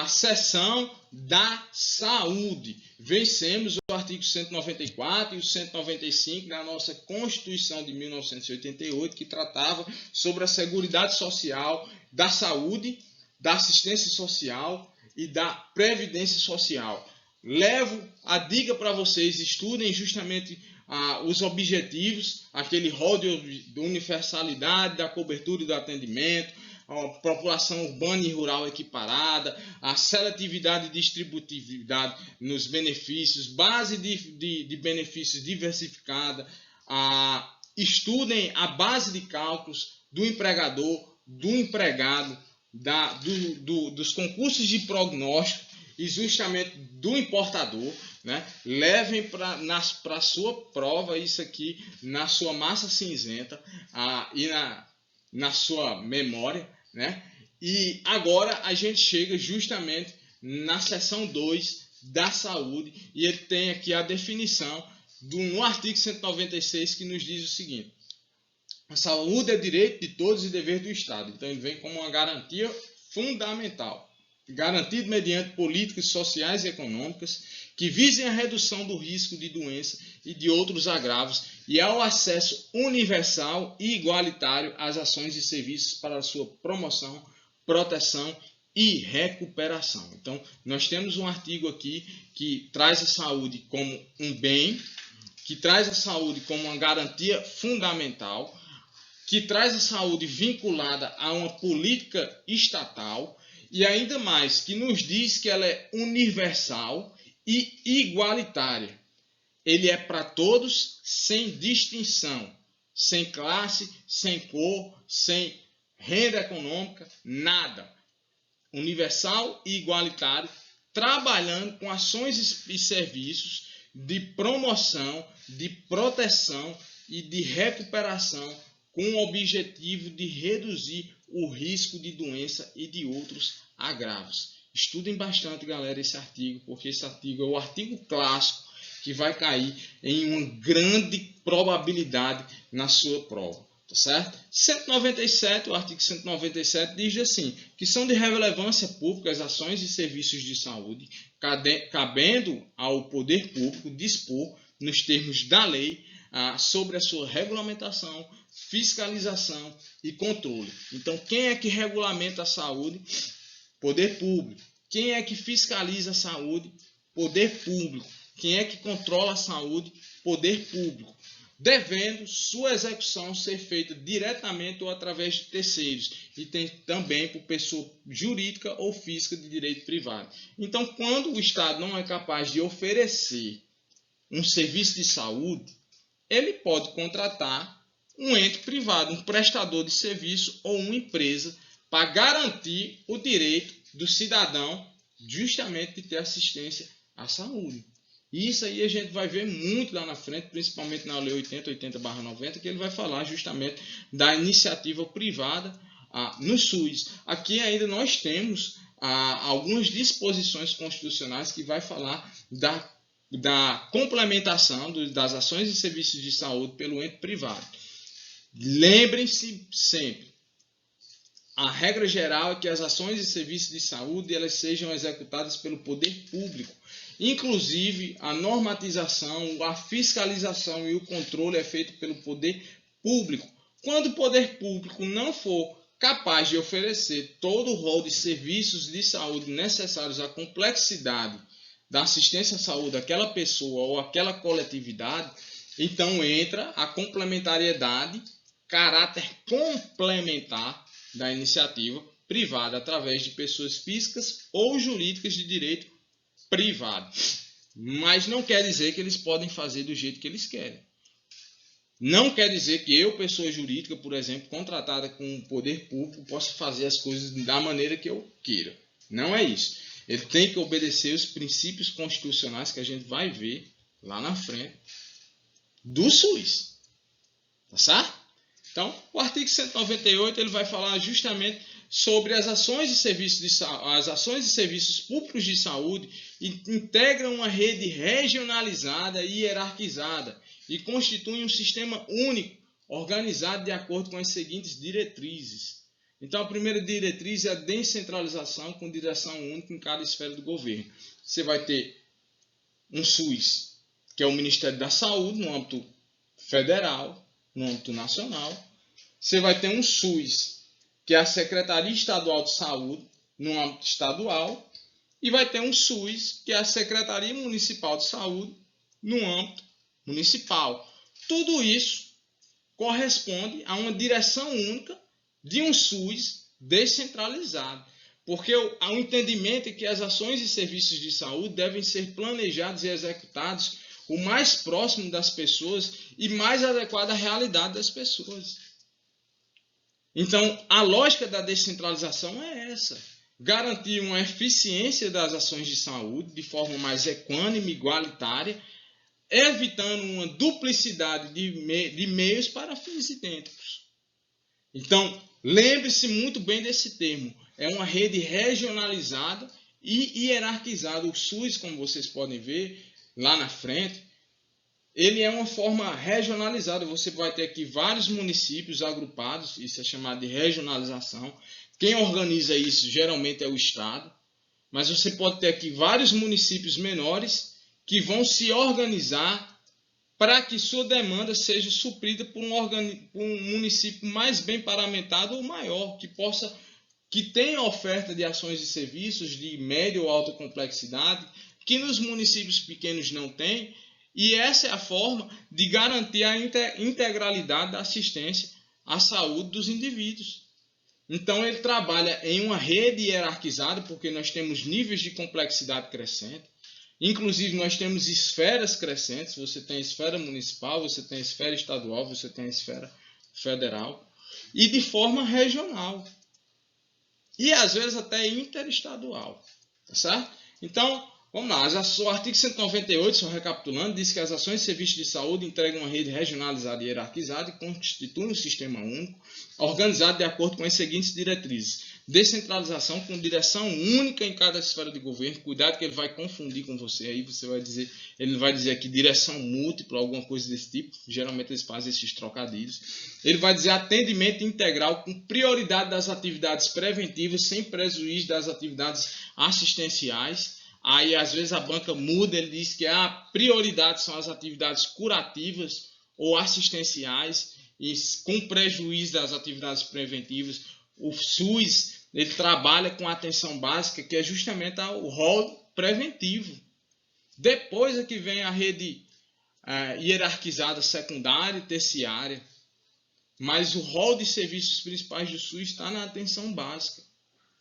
seção da saúde. Vencemos o artigo 194 e o 195 da nossa Constituição de 1988, que tratava sobre a Seguridade Social, da saúde, da assistência social e da previdência social. Levo a dica para vocês, estudem justamente os objetivos, aquele rol de universalidade, da cobertura e do atendimento, a população urbana e rural equiparada, a seletividade e distributividade nos benefícios, base de benefícios diversificada, estudem a base de cálculos do empregador, do empregado, dos concursos de prognóstico e justamente do importador, né? Levem para a sua prova isso aqui na sua massa cinzenta e na sua memória, né? E agora a gente chega justamente na seção 2 da saúde, e ele tem aqui a definição no artigo 196, que nos diz o seguinte: a saúde é direito de todos e dever do Estado. Então ele vem como uma garantia fundamental, garantido mediante políticas sociais e econômicas que visem a redução do risco de doença e de outros agravos e ao acesso universal e igualitário às ações e serviços para a sua promoção, proteção e recuperação. Então, nós temos um artigo aqui que traz a saúde como um bem, que traz a saúde como uma garantia fundamental, que traz a saúde vinculada a uma política estatal, e ainda mais, que nos diz que ela é universal e igualitária. Ele é para todos, sem distinção, sem classe, sem cor, sem renda econômica, nada. Universal e igualitário, trabalhando com ações e serviços de promoção, de proteção e de recuperação, com o objetivo de reduzir o risco de doença e de outros agravos. Estudem bastante, galera, esse artigo, porque esse artigo é o artigo clássico que vai cair em uma grande probabilidade na sua prova, tá certo? 197, o artigo 197 diz assim, que são de relevância pública as ações e serviços de saúde, cabendo ao poder público dispor, nos termos da lei, sobre a sua regulamentação, fiscalização e controle. Então, quem é que regulamenta a saúde? Poder público. Quem é que fiscaliza a saúde? Poder público. Quem é que controla a saúde? Poder público. Devendo sua execução ser feita diretamente ou através de terceiros, e tem também por pessoa jurídica ou física de direito privado. Então, quando o Estado não é capaz de oferecer um serviço de saúde, ele pode contratar um ente privado, um prestador de serviço ou uma empresa para garantir o direito do cidadão, justamente de ter assistência à saúde. E isso aí a gente vai ver muito lá na frente, principalmente na Lei 80/90, que ele vai falar justamente da iniciativa privada no SUS. Aqui ainda nós temos algumas disposições constitucionais que vai falar da complementação das ações e serviços de saúde pelo ente privado. Lembrem-se sempre, a regra geral é que as ações e serviços de saúde elas sejam executadas pelo poder público. Inclusive, a normatização, a fiscalização e o controle é feito pelo poder público. Quando o poder público não for capaz de oferecer todo o rol de serviços de saúde necessários à complexidade da assistência à saúde daquela pessoa ou aquela coletividade, então entra a complementariedade, caráter complementar da iniciativa privada através de pessoas físicas ou jurídicas de direito privado. Mas não quer dizer que eles podem fazer do jeito que eles querem. Não quer dizer que eu, pessoa jurídica, por exemplo, contratada com o poder público, possa fazer as coisas da maneira que eu queira. Não é isso. Ele tem que obedecer os princípios constitucionais que a gente vai ver lá na frente do SUS. Tá certo? Então, o artigo 198 ele vai falar justamente sobre as ações e serviços públicos de saúde e integram uma rede regionalizada e hierarquizada e constituem um sistema único, organizado de acordo com as seguintes diretrizes. Então, a primeira diretriz é a descentralização com direção única em cada esfera do governo. Você vai ter um SUS, que é o Ministério da Saúde, no âmbito federal, no âmbito nacional. Você vai ter um SUS, que é a Secretaria Estadual de Saúde, no âmbito estadual. E vai ter um SUS, que é a Secretaria Municipal de Saúde, no âmbito municipal. Tudo isso corresponde a uma direção única de um SUS descentralizado. Porque o entendimento é que as ações e serviços de saúde devem ser planejados e executados o mais próximo das pessoas e mais adequado à realidade das pessoas. Então, a lógica da descentralização é essa. Garantir uma eficiência das ações de saúde de forma mais equânime, igualitária, evitando uma duplicidade de meios para fins idênticos. Então, lembre-se muito bem desse termo. É uma rede regionalizada e hierarquizada. O SUS, como vocês podem ver lá na frente, ele é uma forma regionalizada. Você vai ter aqui vários municípios agrupados, isso é chamado de regionalização. Quem organiza isso geralmente é o Estado, mas você pode ter aqui vários municípios menores que vão se organizar para que sua demanda seja suprida por um município mais bem paramentado ou maior, que tenha oferta de ações e serviços de média ou alta complexidade, que nos municípios pequenos não tem. E essa é a forma de garantir a integralidade da assistência à saúde dos indivíduos. Então, ele trabalha em uma rede hierarquizada, porque nós temos níveis de complexidade crescente. Inclusive, nós temos esferas crescentes. Você tem a esfera municipal, você tem a esfera estadual, você tem a esfera federal. E de forma regional. E, às vezes, até interestadual. Tá certo? Então, vamos lá, o artigo 198, só recapitulando, diz que as ações e serviços de saúde integram uma rede regionalizada e hierarquizada e constituem um sistema único, organizado de acordo com as seguintes diretrizes. Descentralização com direção única em cada esfera de governo. Cuidado que ele vai confundir com você. Aí ele vai dizer aqui direção múltipla, alguma coisa desse tipo. Geralmente eles fazem esses trocadilhos. Ele vai dizer atendimento integral com prioridade das atividades preventivas, sem prejuízo das atividades assistenciais. Aí, às vezes, a banca muda, ele diz que a prioridade são as atividades curativas ou assistenciais, e com prejuízo das atividades preventivas. O SUS ele trabalha com atenção básica, que é justamente o rol preventivo. Depois é que vem a rede hierarquizada secundária e terciária. Mas o rol de serviços principais do SUS está na atenção básica.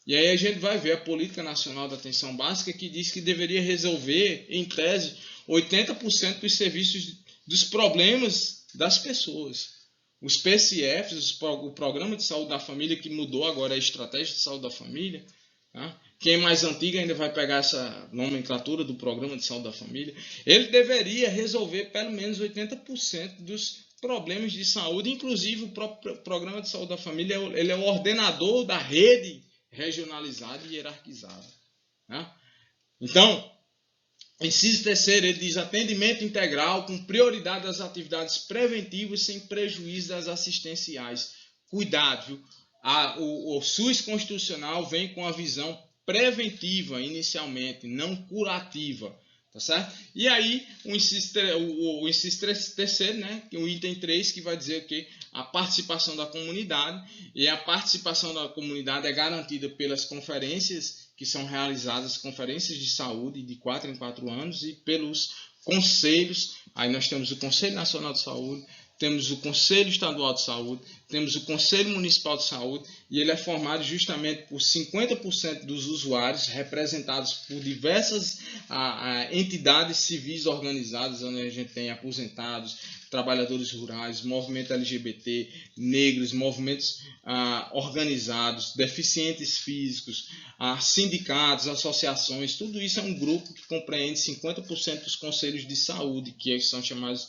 E aí a gente vai ver a Política Nacional da Atenção Básica, que diz que deveria resolver, em tese, 80% dos serviços, dos problemas das pessoas. Os PSFs, o Programa de Saúde da Família, que mudou agora a Estratégia de Saúde da Família, tá? quem é mais antigo ainda vai pegar essa nomenclatura do Programa de Saúde da Família, ele deveria resolver pelo menos 80% dos problemas de saúde, inclusive o próprio Programa de Saúde da Família, ele é o ordenador da rede regionalizada e hierarquizada, né? Então, inciso terceiro, ele diz atendimento integral com prioridade às atividades preventivas sem prejuízo das assistenciais. Cuidado, viu? O SUS constitucional vem com a visão preventiva inicialmente, não curativa. Tá certo? E aí, o inciso terceiro, né? O item 3, que vai dizer que a participação da comunidade, e a participação da comunidade é garantida pelas conferências que são realizadas, conferências de saúde de 4 em 4 anos, e pelos conselhos. Aí nós temos o Conselho Nacional de Saúde, temos o Conselho Estadual de Saúde, temos o Conselho Municipal de Saúde, e ele é formado justamente por 50% dos usuários, representados por diversas entidades civis organizadas, onde a gente tem aposentados, trabalhadores rurais, movimento LGBT, negros, movimentos organizados, deficientes físicos, sindicatos, associações. Tudo isso é um grupo que compreende 50% dos conselhos de saúde, que são chamados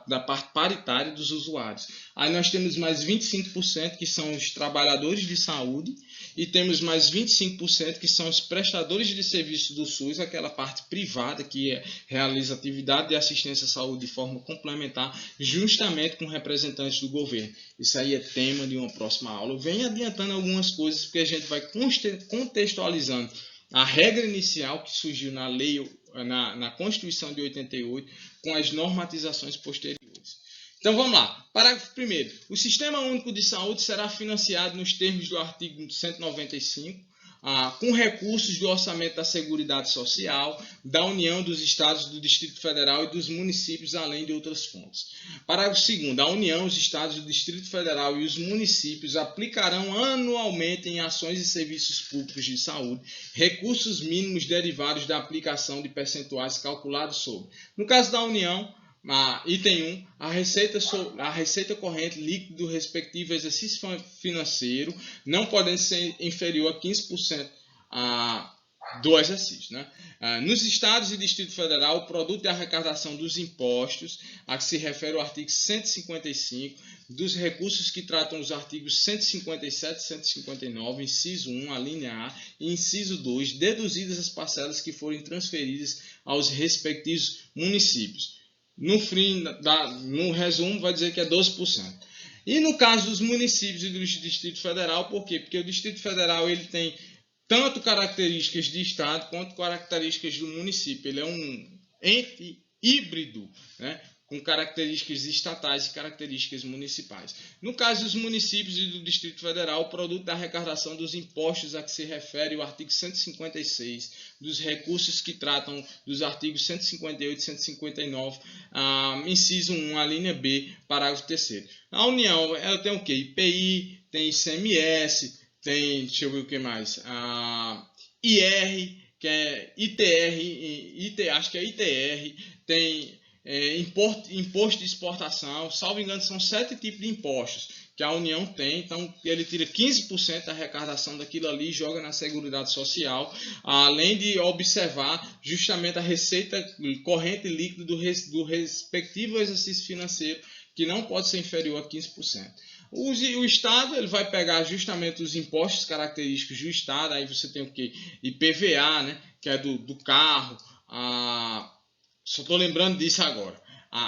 da parte paritária dos usuários. Aí nós temos mais 25% que são os trabalhadores de saúde, e temos mais 25% que são os prestadores de serviços do SUS, aquela parte privada que realiza atividade de assistência à saúde de forma complementar, justamente com representantes do governo. Isso aí é tema de uma próxima aula. Eu venho adiantando algumas coisas, porque a gente vai contextualizando a regra inicial que surgiu na lei, na Constituição de 88, com as normatizações posteriores. Então vamos lá. Parágrafo 1º. O Sistema Único de Saúde será financiado nos termos do artigo 195, com recursos do Orçamento da Seguridade Social, da União, dos Estados, do Distrito Federal e dos municípios, além de outras fontes. Parágrafo 2º. A União, os Estados, o Distrito Federal e os municípios aplicarão anualmente em ações e serviços públicos de saúde recursos mínimos derivados da aplicação de percentuais calculados sobre. No caso da União, item 1, a receita corrente líquida do respectivo exercício financeiro não podendo ser inferior a 15% do exercício, né? Nos estados e Distrito Federal, o produto de arrecadação dos impostos, a que se refere o artigo 155, dos recursos que tratam os artigos 157 e 159, inciso 1, a linha A, e inciso 2, deduzidas as parcelas que forem transferidas aos respectivos municípios. No resumo, vai dizer que é 12%. E no caso dos municípios e do Distrito Federal, por quê? Porque o Distrito Federal ele tem tanto características de Estado quanto características do município. Ele é um ente híbrido, né? Com características estatais e características municipais. No caso dos municípios e do Distrito Federal, o produto da arrecadação dos impostos a que se refere o artigo 156, dos recursos que tratam dos artigos 158 e 159, inciso 1, a linha B, parágrafo 3º. A União, ela tem o quê? IPI, tem ICMS, tem, deixa eu ver o que mais, IR, que é ITR, acho que é ITR, tem imposto de exportação, salvo engano, são 7 tipos de impostos que a União tem. Então, ele tira 15% da arrecadação daquilo ali e joga na Seguridade Social, além de observar justamente a receita corrente líquida do respectivo exercício financeiro, que não pode ser inferior a 15%. O Estado ele vai pegar justamente os impostos característicos do Estado. Aí você tem o quê? IPVA, né? Que é do carro. Só estou lembrando disso agora.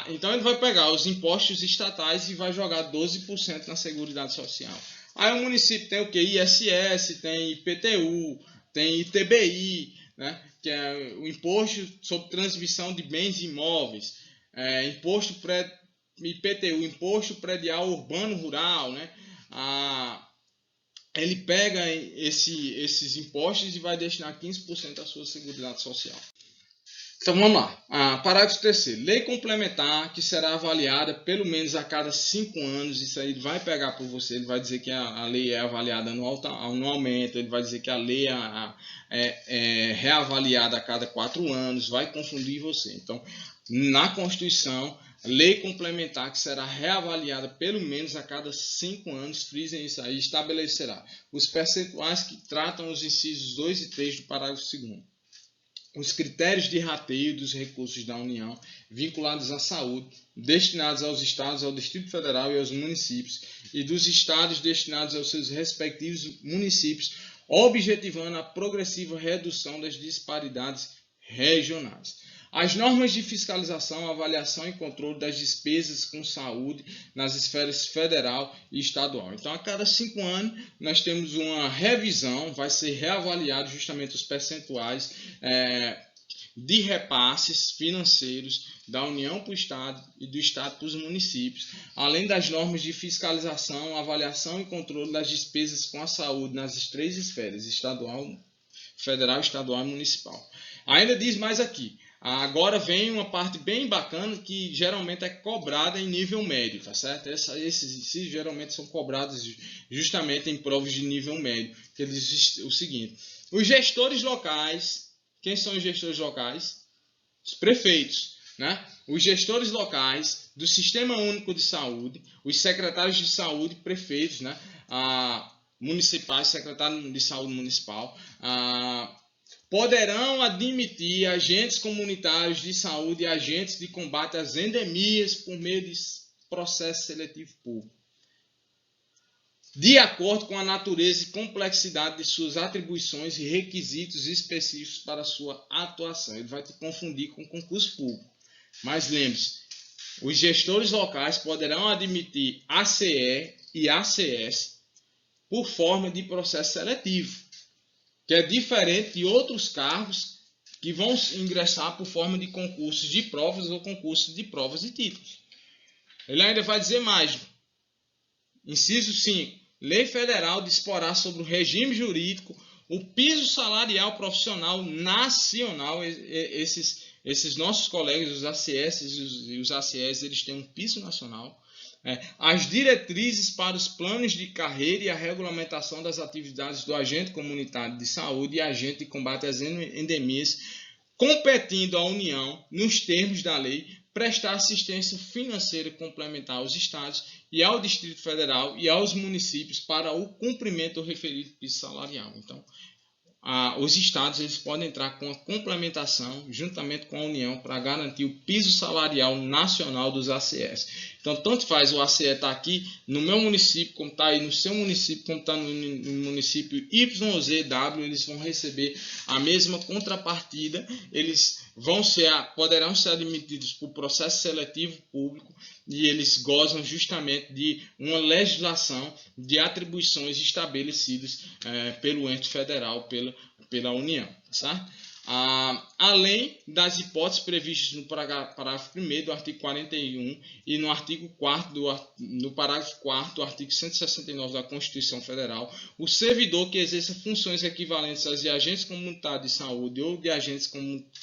Então ele vai pegar os impostos estatais e vai jogar 12% na Seguridade Social. Aí o município tem o quê? ISS, tem IPTU, tem ITBI, né? Que é o Imposto sobre Transmissão de Bens Imóveis, IPTU, Imposto Predial Urbano Rural, né? Ele pega esses impostos e vai destinar 15% à sua Seguridade Social. Então vamos lá. Parágrafo 3º. Lei complementar que será avaliada pelo menos a cada 5 anos. Isso aí ele vai pegar por você. Ele vai dizer que a lei é avaliada anualmente. Ele vai dizer que a lei é reavaliada a cada 4 anos. Vai confundir você. Então, na Constituição, lei complementar que será reavaliada pelo menos a cada 5 anos, frisem isso aí, estabelecerá os percentuais que tratam os incisos 2 e 3 do parágrafo 2º. Os critérios de rateio dos recursos da União vinculados à saúde, destinados aos estados, ao Distrito Federal e aos municípios, e dos estados destinados aos seus respectivos municípios, objetivando a progressiva redução das disparidades regionais. As normas de fiscalização, avaliação e controle das despesas com saúde nas esferas federal e estadual. Então, a cada 5 anos, nós temos uma revisão, vai ser reavaliado justamente os percentuais de repasses financeiros da União para o Estado e do Estado para os municípios, além das normas de fiscalização, avaliação e controle das despesas com a saúde nas 3 esferas, estadual, federal, estadual e municipal. Ainda diz mais aqui. Agora vem uma parte bem bacana que geralmente é cobrada em nível médio, tá certo? Esses geralmente são cobrados justamente em provas de nível médio, que ele diz o seguinte: os gestores locais, quem são os gestores locais? Os prefeitos, né? Os gestores locais do Sistema Único de Saúde, os secretários de saúde, prefeitos, né? Municipais, secretário de saúde municipal, poderão admitir agentes comunitários de saúde e agentes de combate às endemias por meio de processo seletivo público, de acordo com a natureza e complexidade de suas atribuições e requisitos específicos para sua atuação. Ele vai te confundir com concurso público. Mas lembre-se, os gestores locais poderão admitir ACE e ACS por forma de processo seletivo, que é diferente de outros cargos que vão ingressar por forma de concursos de provas ou concursos de provas e títulos. Ele ainda vai dizer mais. Inciso 5. Lei Federal disporá sobre o regime jurídico, o piso salarial profissional nacional. Esses nossos colegas, os ACS e os ACS, eles têm um piso nacional. As diretrizes para os planos de carreira e a regulamentação das atividades do agente comunitário de saúde e agente de combate às endemias, competindo à União, nos termos da lei, prestar assistência financeira complementar aos estados e ao Distrito Federal e aos municípios para o cumprimento do referido piso salarial. Então, os estados eles podem entrar com a complementação juntamente com a União para garantir o piso salarial nacional dos ACS. Então, tanto faz o ACE estar aqui no meu município, como está aí no seu município, como está no município YZW, eles vão receber a mesma contrapartida, eles poderão ser admitidos por processo seletivo público e eles gozam justamente de uma legislação de atribuições estabelecidas pelo ente federal, pela União, certo? Além das hipóteses previstas no parágrafo 1º do artigo 41 e no artigo 4º, no parágrafo 4º do artigo 169 da Constituição Federal, o servidor que exerça funções equivalentes às de agentes comunitários de saúde ou de agentes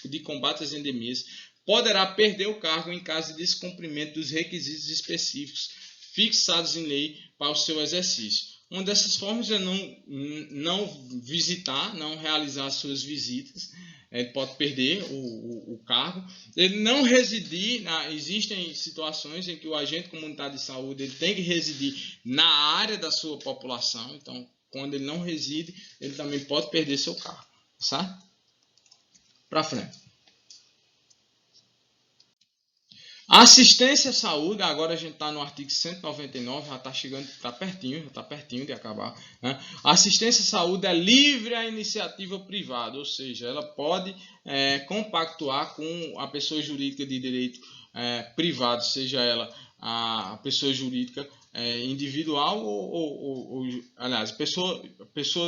de combate às endemias poderá perder o cargo em caso de descumprimento dos requisitos específicos fixados em lei para o seu exercício. Uma dessas formas é não visitar, não realizar as suas visitas. Ele pode perder o cargo. Ele não residir, existem situações em que o agente comunitário de saúde ele tem que residir na área da sua população. Então, quando ele não reside, ele também pode perder seu cargo. Certo? Para frente. Assistência à saúde, agora a gente está no artigo 199, já está chegando, está pertinho de acabar. Né? A assistência à saúde é livre à iniciativa privada, ou seja, ela pode compactuar com a pessoa jurídica de direito privado, seja ela a pessoa jurídica individual aliás, pessoa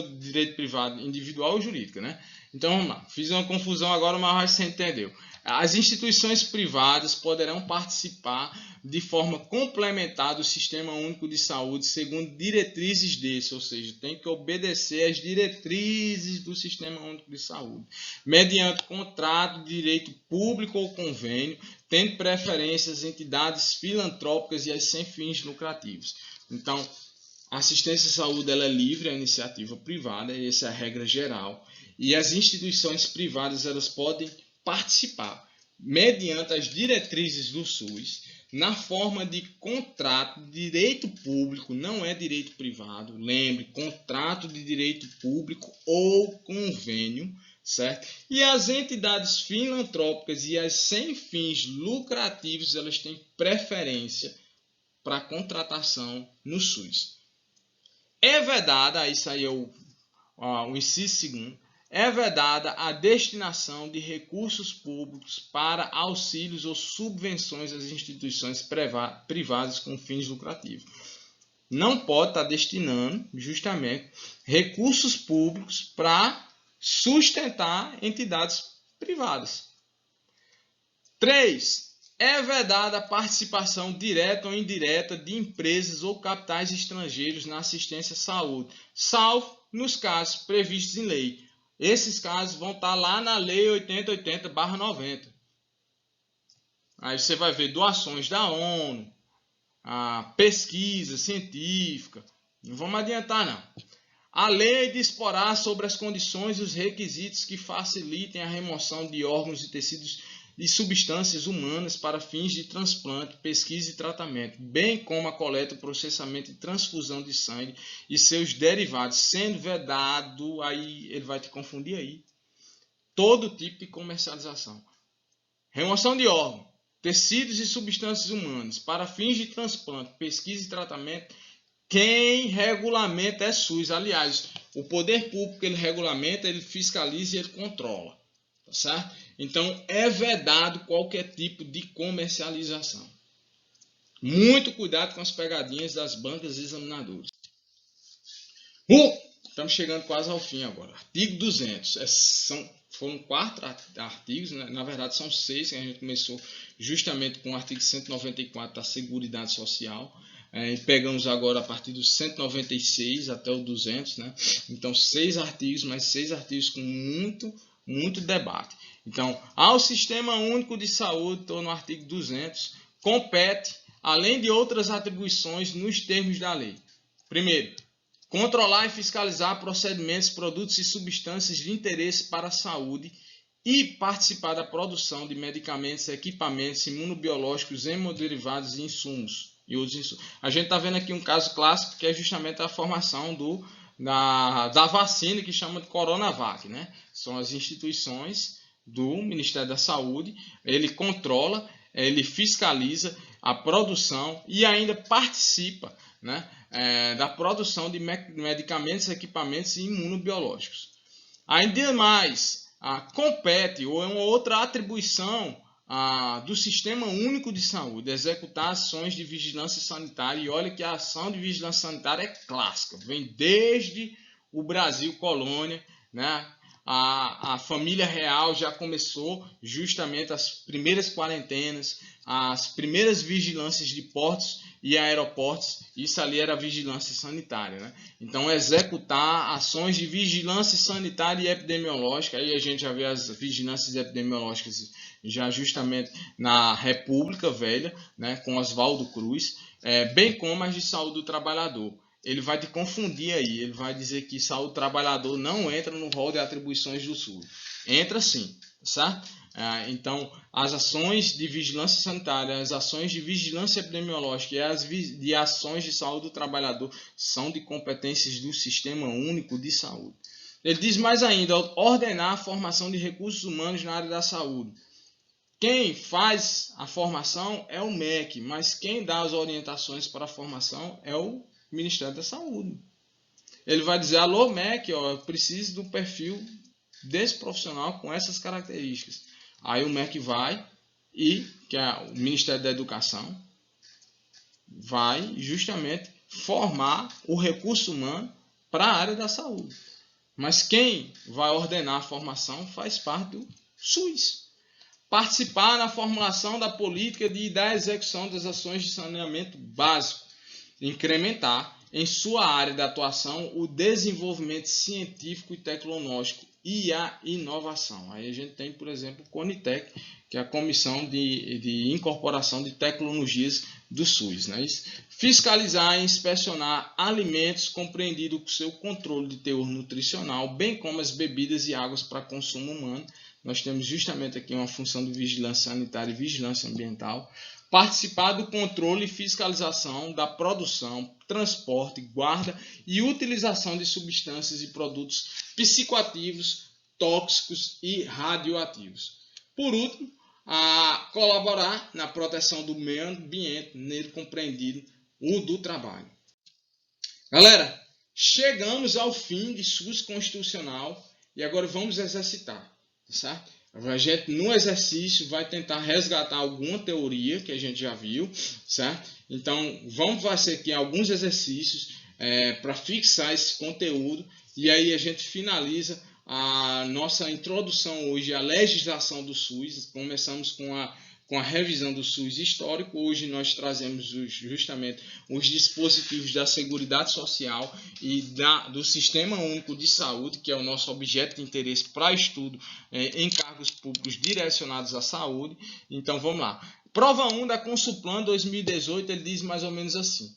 de direito privado individual ou jurídica. Né? Então vamos lá, fiz uma confusão agora, mas você entendeu. As instituições privadas poderão participar de forma complementar do Sistema Único de Saúde segundo diretrizes desse, ou seja, tem que obedecer às diretrizes do Sistema Único de Saúde, mediante contrato de direito público ou convênio, tendo preferências entidades filantrópicas e as sem fins lucrativos. Então, a assistência à saúde ela é livre à iniciativa privada, essa é a regra geral, e as instituições privadas elas podem participar mediante as diretrizes do SUS, na forma de contrato de direito público, não é direito privado, lembre, contrato de direito público ou convênio, certo? E as entidades filantrópicas e as sem fins lucrativos, elas têm preferência para contratação no SUS. É vedada, isso aí é o inciso segundo, é vedada a destinação de recursos públicos para auxílios ou subvenções às instituições privadas com fins lucrativos. Não pode estar destinando, justamente, recursos públicos para sustentar entidades privadas. 3. É vedada a participação direta ou indireta de empresas ou capitais estrangeiros na assistência à saúde, salvo nos casos previstos em lei. Esses casos vão estar lá na Lei 8080/90. Aí você vai ver doações da ONU, a pesquisa científica. Não vamos adiantar, não. A lei disporá sobre as condições e os requisitos que facilitem a remoção de órgãos e tecidos e substâncias humanas para fins de transplante, pesquisa e tratamento, bem como a coleta, processamento e transfusão de sangue e seus derivados, sendo vedado, aí ele vai te confundir aí, todo tipo de comercialização. Remoção de órgãos, tecidos e substâncias humanas para fins de transplante, pesquisa e tratamento, quem regulamenta é SUS. Aliás, o poder público ele regulamenta, ele fiscaliza e ele controla. Tá certo? Então, é vedado qualquer tipo de comercialização. Muito cuidado com as pegadinhas das bancas examinadoras. Estamos chegando quase ao fim agora. Artigo 200. Foram 4 artigos, né? Na verdade são 6, que a gente começou justamente com o artigo 194 da Seguridade Social. E pegamos agora a partir do 196 até o 200. Né? Então, 6 artigos, mas 6 artigos com muito debate. Então, ao Sistema Único de Saúde, estou no artigo 200, compete, além de outras atribuições nos termos da lei. Primeiro, controlar e fiscalizar procedimentos, produtos e substâncias de interesse para a saúde e participar da produção de medicamentos, equipamentos imunobiológicos, hemoderivados e insumos. E outros insumos. A gente está vendo aqui um caso clássico que é justamente a formação da vacina que chama de Coronavac, né? São as instituições do Ministério da Saúde, ele controla, ele fiscaliza a produção e ainda participa, né, da produção de medicamentos, equipamentos e imunobiológicos. Ainda mais, compete, ou é uma outra atribuição do Sistema Único de Saúde, executar ações de vigilância sanitária. E olha que a ação de vigilância sanitária é clássica, vem desde o Brasil colônia, né? A família real já começou justamente as primeiras quarentenas, as primeiras vigilâncias de portos e aeroportos. Isso ali era vigilância sanitária, né? Então, executar ações de vigilância sanitária e epidemiológica. Aí a gente já vê as vigilâncias epidemiológicas já justamente na República Velha, né, com Oswaldo Cruz, bem como as de saúde do trabalhador. Ele vai te confundir aí, ele vai dizer que saúde do trabalhador não entra no rol de atribuições do SUS. Entra sim, certo? Então, as ações de vigilância sanitária, as ações de vigilância epidemiológica e as ações de saúde do trabalhador são de competências do Sistema Único de Saúde. Ele diz mais ainda, ordenar a formação de recursos humanos na área da saúde. Quem faz a formação é o MEC, mas quem dá as orientações para a formação é o Ministério da Saúde. Ele vai dizer, alô MEC, eu preciso do perfil desse profissional com essas características. Aí o MEC vai que é o Ministério da Educação, vai justamente formar o recurso humano para a área da saúde. Mas quem vai ordenar a formação faz parte do SUS. Participar na formulação da política e da execução das ações de saneamento básico. Incrementar em sua área de atuação o desenvolvimento científico e tecnológico e a inovação. Aí a gente tem, por exemplo, o CONITEC, que é a Comissão de Incorporação de Tecnologias do SUS. Né? Fiscalizar e inspecionar alimentos, compreendido com seu controle de teor nutricional, bem como as bebidas e águas para consumo humano, nós temos justamente aqui uma função de vigilância sanitária e vigilância ambiental. Participar do controle e fiscalização da produção, transporte, guarda e utilização de substâncias e produtos psicoativos, tóxicos e radioativos. Por último, a colaborar na proteção do meio ambiente, nele compreendido o do trabalho. Galera, chegamos ao fim de SUS constitucional e agora vamos exercitar, certo? A gente, no exercício, vai tentar resgatar alguma teoria que a gente já viu, certo? Então, vamos fazer aqui alguns exercícios para fixar esse conteúdo e aí a gente finaliza a nossa introdução hoje à legislação do SUS. Começamos com a revisão do SUS histórico. Hoje nós trazemos justamente os dispositivos da Seguridade Social e do Sistema Único de Saúde, que é o nosso objeto de interesse para estudo em cargos públicos direcionados à saúde. Então vamos lá. Prova 1 da Consulplan 2018, ele diz mais ou menos assim: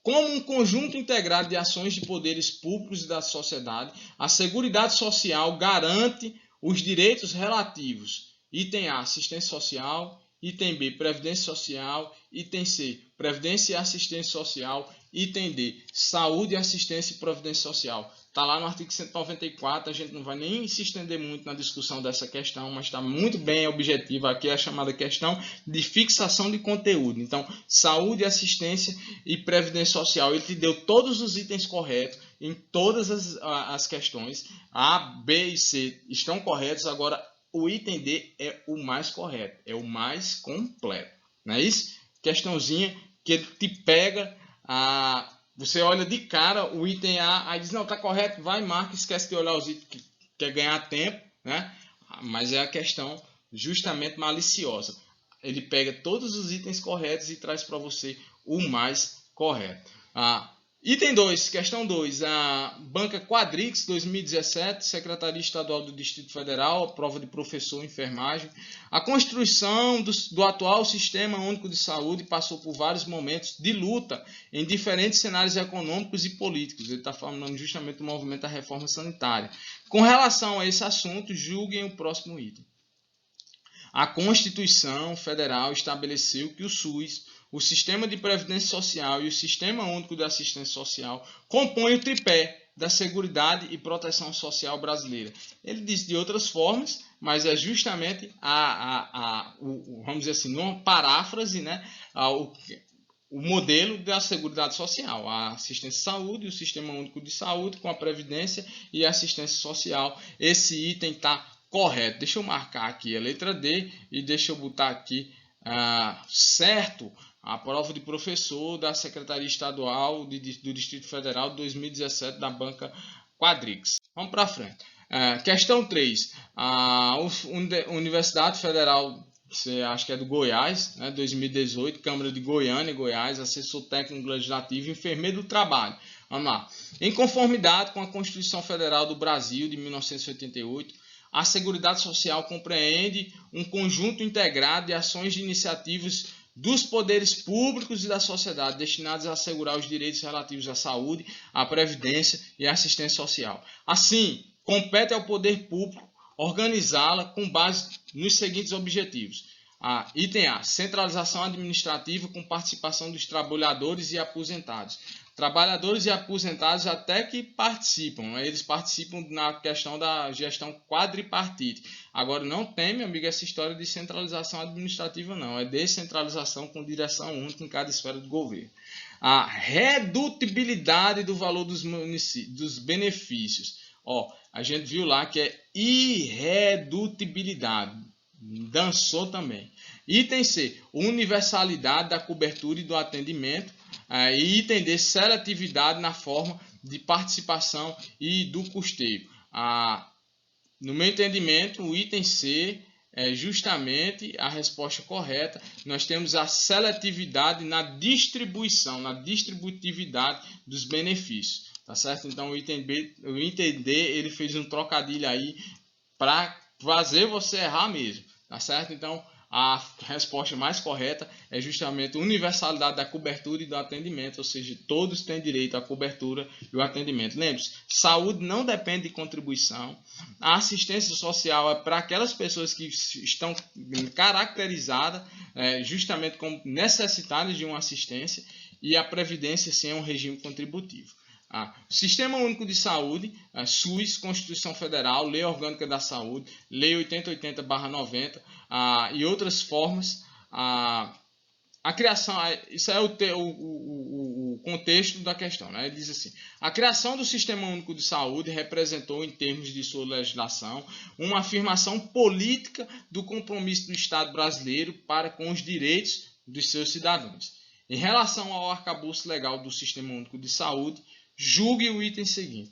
como um conjunto integrado de ações de poderes públicos e da sociedade, a Seguridade Social garante os direitos relativos. Item A, assistência social. Item B, previdência social. Item C, previdência e assistência social. Item D, saúde, assistência e previdência social. Está lá no artigo 194, a gente não vai nem se estender muito na discussão dessa questão, mas está muito bem objetiva aqui a chamada questão de fixação de conteúdo. Então, saúde, assistência e previdência social. Ele te deu todos os itens corretos em todas as questões. A, B e C estão corretos, agora o item D é o mais correto, é o mais completo. Não é isso? Questãozinha que ele te pega, você olha de cara o item A, aí diz, não, está correto, vai, marca, esquece de olhar os itens que quer ganhar tempo, né? Mas é a questão justamente maliciosa. Ele pega todos os itens corretos e traz para você o mais correto. Item 2, questão 2, a Banca Quadrix 2017, Secretaria Estadual do Distrito Federal, prova de professor enfermagem. A construção do atual Sistema Único de Saúde passou por vários momentos de luta em diferentes cenários econômicos e políticos. Ele está falando justamente do movimento da reforma sanitária. Com relação a esse assunto, julguem o próximo item. A Constituição Federal estabeleceu que o SUS, o Sistema de Previdência Social e o Sistema Único de Assistência Social compõem o tripé da Seguridade e Proteção Social brasileira. Ele diz de outras formas, mas é justamente vamos dizer assim, numa paráfrase, né, o modelo da Seguridade Social, a assistência à saúde, o Sistema Único de Saúde com a Previdência e a assistência social. Esse item está correto. Deixa eu marcar aqui a letra D e deixa eu botar aqui certo a prova de professor da Secretaria Estadual do Distrito Federal de 2017 da Banca Quadrix. Vamos para frente. Questão 3. A Universidade Federal, acho que é do Goiás, né, 2018, Câmara de Goiânia, Goiás, assessor técnico legislativo e enfermeiro do trabalho. Vamos lá. Em conformidade com a Constituição Federal do Brasil de 1988, a Seguridade Social compreende um conjunto integrado de ações de iniciativas dos poderes públicos e da sociedade destinados a assegurar os direitos relativos à saúde, à previdência e à assistência social. Assim, compete ao poder público organizá-la com base nos seguintes objetivos. Item A, centralização administrativa com participação dos trabalhadores e aposentados. Trabalhadores e aposentados até que participam, eles participam na questão da gestão quadripartite. Agora não tem, meu amigo, essa história de centralização administrativa não, é descentralização com direção única em cada esfera do governo. A redutibilidade do valor dos benefícios. A gente viu lá que é irredutibilidade, dançou também. Item C, universalidade da cobertura e do atendimento. E item D, seletividade na forma de participação e do custeio. No meu entendimento, o item C é justamente a resposta correta. Nós temos a seletividade na distribuição, na distributividade dos benefícios. Tá certo? Então, o item D, ele fez um trocadilho aí para fazer você errar mesmo. Tá certo? Então, a resposta mais correta é justamente universalidade da cobertura e do atendimento, ou seja, todos têm direito à cobertura e o atendimento. Lembre-se, saúde não depende de contribuição. A assistência social é para aquelas pessoas que estão caracterizadas justamente como necessitadas de uma assistência, e a previdência sim é um regime contributivo. Sistema Único de Saúde, SUS, Constituição Federal, Lei Orgânica da Saúde, Lei 8080/90 e outras formas. A criação, isso é o contexto da questão, né? Ele diz assim: a criação do Sistema Único de Saúde representou, em termos de sua legislação, uma afirmação política do compromisso do Estado brasileiro para com os direitos dos seus cidadãos. Em relação ao arcabouço legal do Sistema Único de Saúde, julgue o item seguinte.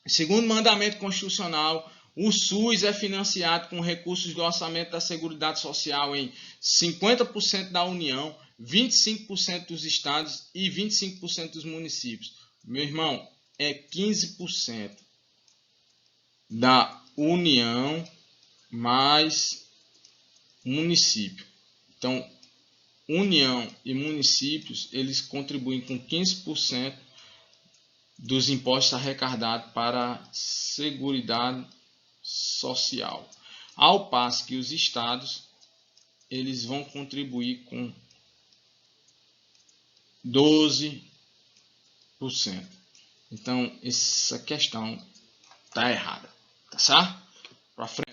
Segundo o mandamento constitucional, o SUS é financiado com recursos do orçamento da Seguridade Social em 50% da União, 25% dos estados e 25% dos municípios. Meu irmão, é 15% da União mais município. Então, União e municípios, eles contribuem com 15% dos impostos arrecadados para a Seguridade Social, ao passo que os estados eles vão contribuir com 12%. Então essa questão está errada, tá certo? Para frente.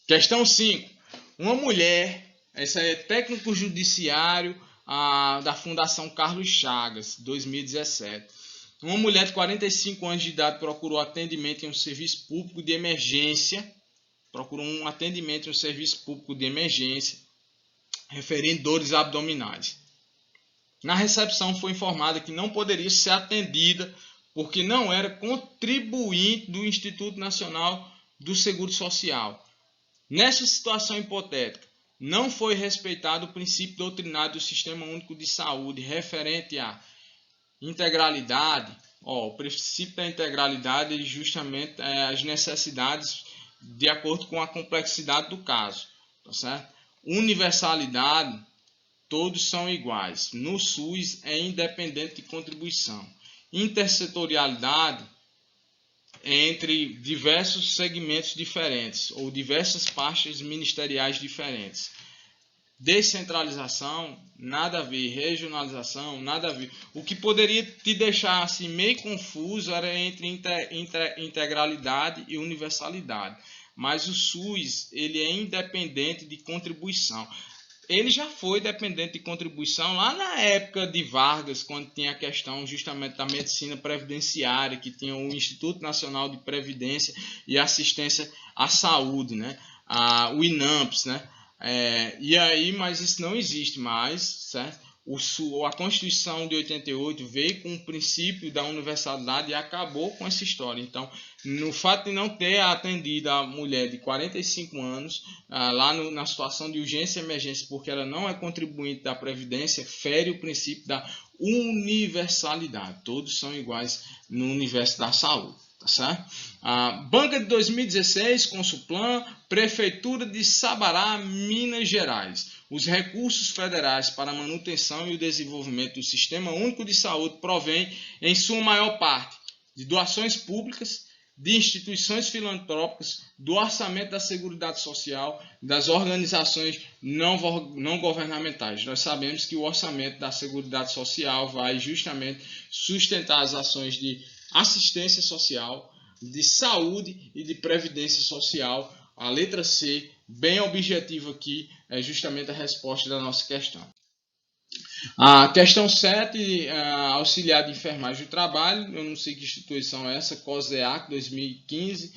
Questão 5. Uma mulher, essa é técnico judiciário da Fundação Carlos Chagas, 2017. Uma mulher de 45 anos de idade procurou atendimento em um serviço público de emergência, referindo dores abdominais. Na recepção foi informada que não poderia ser atendida porque não era contribuinte do Instituto Nacional do Seguro Social. Nessa situação hipotética, não foi respeitado o princípio doutrinário do Sistema Único de Saúde referente à integralidade. O princípio da integralidade é justamente as necessidades de acordo com a complexidade do caso, tá certo? Universalidade, todos são iguais. No SUS é independente de contribuição. Intersetorialidade é entre diversos segmentos diferentes ou diversas pastas ministeriais diferentes. Descentralização, nada a ver. Regionalização, nada a ver. O que poderia te deixar assim meio confuso era entre integralidade e universalidade. Mas o SUS ele é independente de contribuição. Ele já foi dependente de contribuição lá na época de Vargas, quando tinha a questão justamente da medicina previdenciária, que tinha o Instituto Nacional de Previdência e Assistência à Saúde, né? O INAMPS, né? E aí, mas isso não existe mais, certo? A Constituição de 88 veio com o princípio da universalidade e acabou com essa história. Então, no fato de não ter atendido a mulher de 45 anos, lá na situação de urgência e emergência, porque ela não é contribuinte da Previdência, fere o princípio da universalidade. Todos são iguais no universo da saúde. Tá certo? Banca de 2016, Consulplan, Prefeitura de Sabará, Minas Gerais. Os recursos federais para a manutenção e o desenvolvimento do Sistema Único de Saúde provêm, em sua maior parte, de doações públicas, de instituições filantrópicas, do orçamento da Seguridade Social, das organizações não governamentais. Nós sabemos que o orçamento da Seguridade Social vai justamente sustentar as ações de assistência social, de saúde e de previdência social. A letra C, bem objetiva aqui, é justamente a resposta da nossa questão. A questão 7, auxiliar de enfermagem do trabalho. Eu não sei que instituição é essa, COSEAC 2015,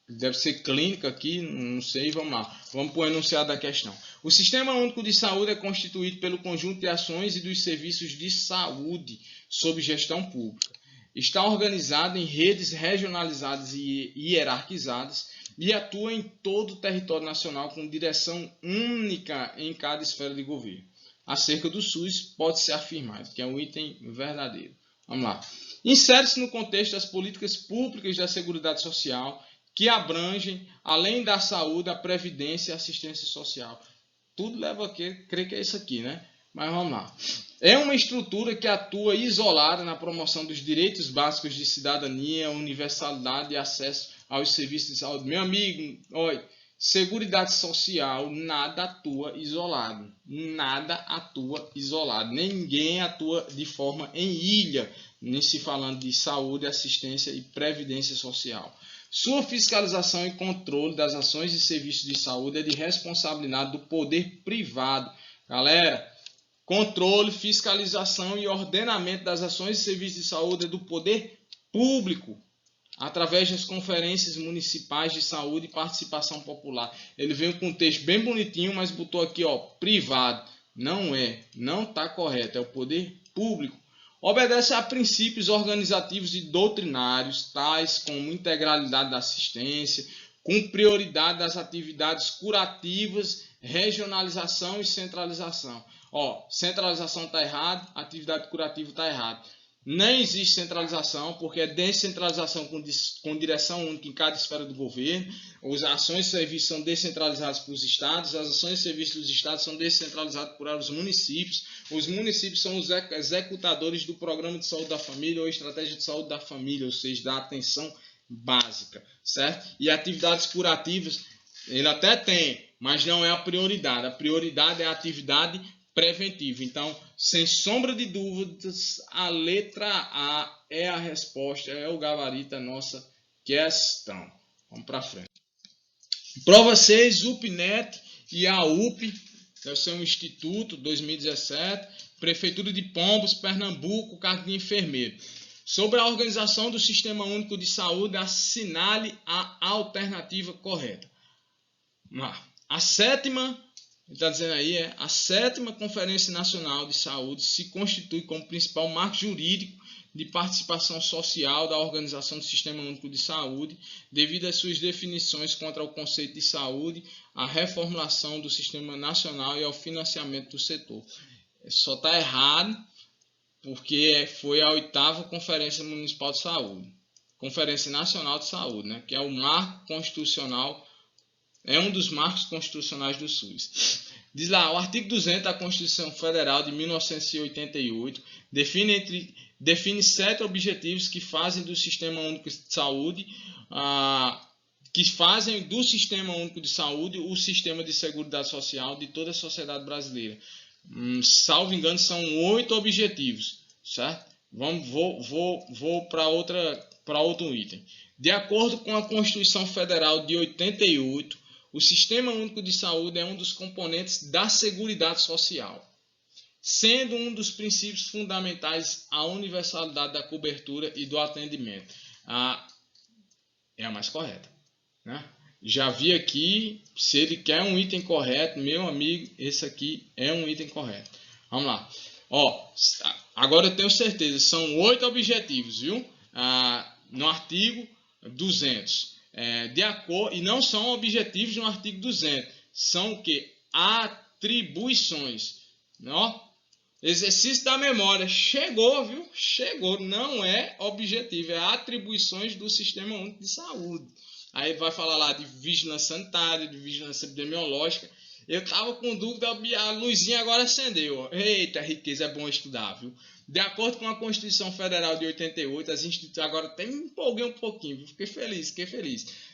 deve ser clínica aqui, não sei, vamos lá. Vamos para o enunciado da questão. O Sistema Único de Saúde é constituído pelo conjunto de ações e dos serviços de saúde sob gestão pública. Está organizado em redes regionalizadas e hierarquizadas e atua em todo o território nacional com direção única em cada esfera de governo. Acerca do SUS, pode-se afirmar que é um item verdadeiro. Vamos lá. Insere-se no contexto das políticas públicas da Seguridade Social que abrangem, além da saúde, a previdência e a assistência social. Tudo leva a crer que é isso aqui, né? Mas vamos lá. É uma estrutura que atua isolada na promoção dos direitos básicos de cidadania, universalidade e acesso aos serviços de saúde. Meu amigo, olha, Seguridade Social nada atua isolado. Nada atua isolado. Ninguém atua de forma em ilha, nem se falando de saúde, assistência e previdência social. Sua fiscalização e controle das ações e serviços de saúde é de responsabilidade do poder privado. Galera, controle, fiscalização e ordenamento das ações e serviços de saúde é do poder público, através das conferências municipais de saúde e participação popular. Ele veio com um texto bem bonitinho, mas botou aqui, ó, privado. Não é, não está correto, é o poder público. Obedece a princípios organizativos e doutrinários, tais como integralidade da assistência, com prioridade das atividades curativas, regionalização e centralização. Ó, centralização está errado, atividade curativa está errado. Nem existe centralização, porque é descentralização com direção única em cada esfera do governo. As ações e serviços são descentralizados para os estados, as ações e serviços dos estados são descentralizados para os municípios. Os municípios são os executadores do Programa de Saúde da Família ou Estratégia de Saúde da Família, ou seja, da atenção básica, certo? E atividades curativas, ele até tem, mas não é a prioridade. A prioridade é a atividade preventiva. Então, sem sombra de dúvidas, a letra A é a resposta, é o gabarito da nossa questão. Vamos para frente. Prova 6, UPNET e a UP, deve ser um instituto, 2017, Prefeitura de Pombos, Pernambuco, cargo de enfermeiro. Sobre a organização do Sistema Único de Saúde, assinale a alternativa correta. A sétima, está dizendo aí, a 7ª Conferência Nacional de Saúde se constitui como principal marco jurídico de participação social da organização do Sistema Único de Saúde, devido às suas definições contra o conceito de saúde, à reformulação do Sistema Nacional e ao financiamento do setor. Só está errado porque foi a 8ª Conferência Municipal de Saúde, Conferência Nacional de Saúde, né, que é o marco constitucional. É um dos marcos constitucionais do SUS. Diz lá, o artigo 200 da Constituição Federal de 1988 define 7 objetivos que fazem do Sistema Único de Saúde, o sistema de seguridade social de toda a sociedade brasileira. Salvo engano, são 8 objetivos, certo? Vou para outro item. De acordo com a Constituição Federal de 88, o Sistema Único de Saúde é um dos componentes da Seguridade Social, sendo um dos princípios fundamentais a universalidade da cobertura e do atendimento. É a mais correta, né? Já vi aqui, se ele quer um item correto, meu amigo, esse aqui é um item correto. Vamos lá. Ó, agora eu tenho certeza, são 8 objetivos, viu? No artigo 200. E não são objetivos no artigo 200. São o quê? Atribuições. Ó, exercício da memória. Chegou, viu? Chegou. Não é objetivo, é atribuições do Sistema Único de Saúde. Aí vai falar lá de vigilância sanitária, de vigilância epidemiológica. Eu estava com dúvida, a luzinha agora acendeu. Eita, riqueza, é bom estudar, viu? De acordo com a Constituição Federal de 88, as instituições... Agora até me empolguei um pouquinho, viu? Fiquei feliz.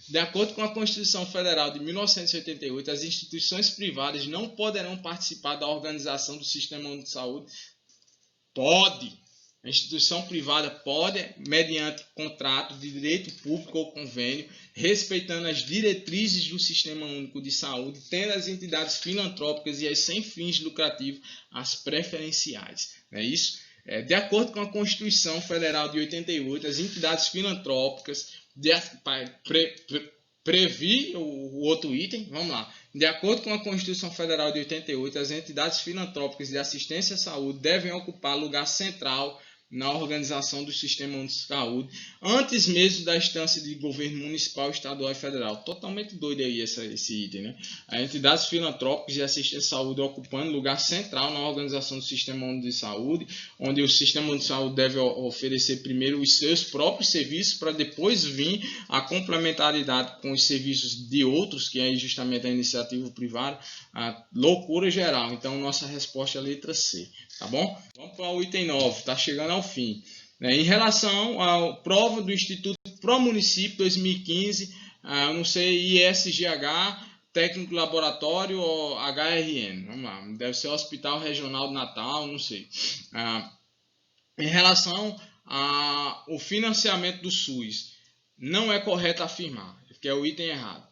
De acordo com a Constituição Federal de 1988, as instituições privadas não poderão participar da organização do Sistema Único de Saúde. Pode. A instituição privada pode, mediante contrato de direito público ou convênio, respeitando as diretrizes do Sistema Único de Saúde, tendo as entidades filantrópicas e as sem fins lucrativos as preferenciais. Não é isso? De acordo com a Constituição Federal de 88, as entidades filantrópicas, previ o outro item, vamos lá. De acordo com a Constituição Federal de 88, as entidades filantrópicas de assistência à saúde devem ocupar lugar central na organização do Sistema Único de Saúde, antes mesmo da instância de governo municipal, estadual e federal. Totalmente doido aí esse item, né? As entidades filantrópicas de assistência à saúde ocupando lugar central na organização do Sistema Único de Saúde, onde o Sistema Único de Saúde deve oferecer primeiro os seus próprios serviços, para depois vir a complementaridade com os serviços de outros, que é justamente a iniciativa privada, a loucura geral. Então, nossa resposta é a letra C, tá bom? Vamos para o item 9, está chegando ao fim. Em relação à prova do Instituto Pro Município 2015, não sei, ISGH, técnico laboratório ou HRN, vamos lá, deve ser Hospital Regional de Natal, não sei. Em relação ao financiamento do SUS, não é correto afirmar, porque é o item errado.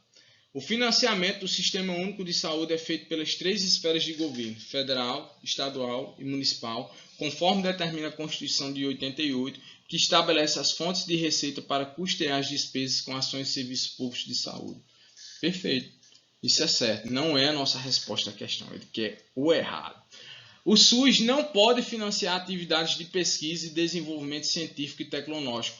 O financiamento do Sistema Único de Saúde é feito pelas 3 esferas de governo, federal, estadual e municipal, conforme determina a Constituição de 88, que estabelece as fontes de receita para custear as despesas com ações de serviços públicos de saúde. Perfeito. Isso é certo. Não é a nossa resposta à questão. Ele quer o errado. O SUS não pode financiar atividades de pesquisa e desenvolvimento científico e tecnológico.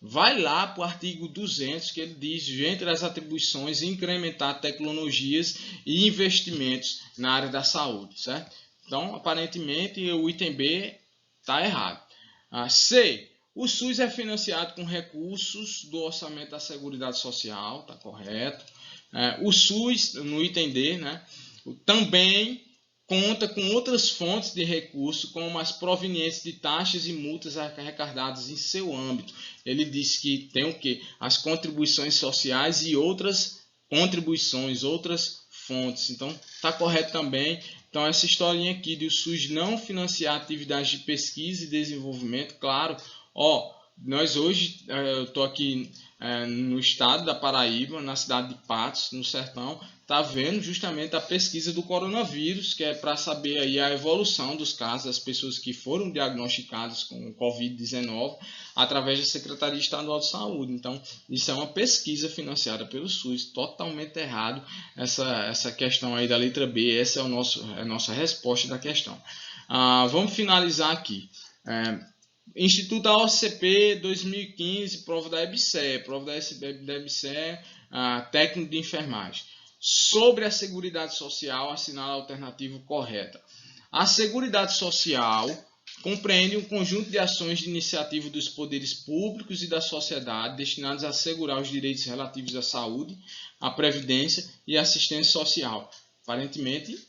Vai lá para o artigo 200, que ele diz, entre as atribuições, incrementar tecnologias e investimentos na área da saúde, certo? Então, aparentemente, o item B está errado. C. O SUS é financiado com recursos do orçamento da Seguridade Social, está correto. O SUS, no item D, né, também conta com outras fontes de recurso, como as provenientes de taxas e multas arrecadadas em seu âmbito. Ele diz que tem o quê? As contribuições sociais e outras contribuições, outras fontes. Então, está correto também. Então, essa historinha aqui de o SUS não financiar atividades de pesquisa e desenvolvimento, claro, nós hoje, eu estou aqui no estado da Paraíba, na cidade de Patos, no sertão, está vendo justamente a pesquisa do coronavírus, que é para saber aí a evolução dos casos das pessoas que foram diagnosticadas com Covid-19 através da Secretaria Estadual de Saúde. Então, isso é uma pesquisa financiada pelo SUS, totalmente errado essa questão aí da letra B. Essa é a nossa resposta da questão. Vamos finalizar aqui. Instituto da OCP 2015, prova da EBSER, técnico de enfermagem. Sobre a Seguridade Social, assinala a alternativa correta. A Seguridade Social compreende um conjunto de ações de iniciativa dos poderes públicos e da sociedade destinadas a assegurar os direitos relativos à saúde, à previdência e à assistência social. Aparentemente,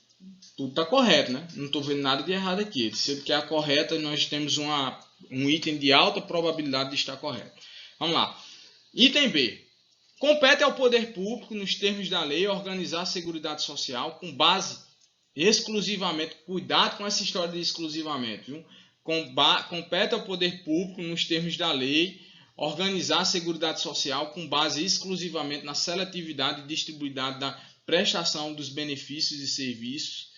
tudo está correto, né? Não estou vendo nada de errado aqui. Se ele quer a correta, nós temos um item de alta probabilidade de estar correto. Vamos lá. Item B. Compete ao poder público, nos termos da lei, organizar a Seguridade Social com base exclusivamente, cuidado com essa história de exclusivamente, viu? Compete ao poder público, nos termos da lei, organizar a Seguridade Social com base exclusivamente na seletividade e distribuidade da prestação dos benefícios e serviços.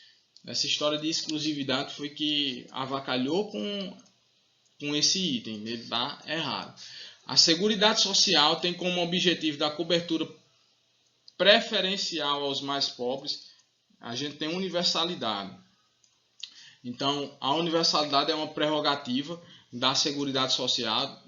Essa história de exclusividade foi que avacalhou com esse item, ele está errado. A Seguridade Social tem como objetivo dar cobertura preferencial aos mais pobres. A gente tem universalidade. Então, a universalidade é uma prerrogativa da Seguridade Social,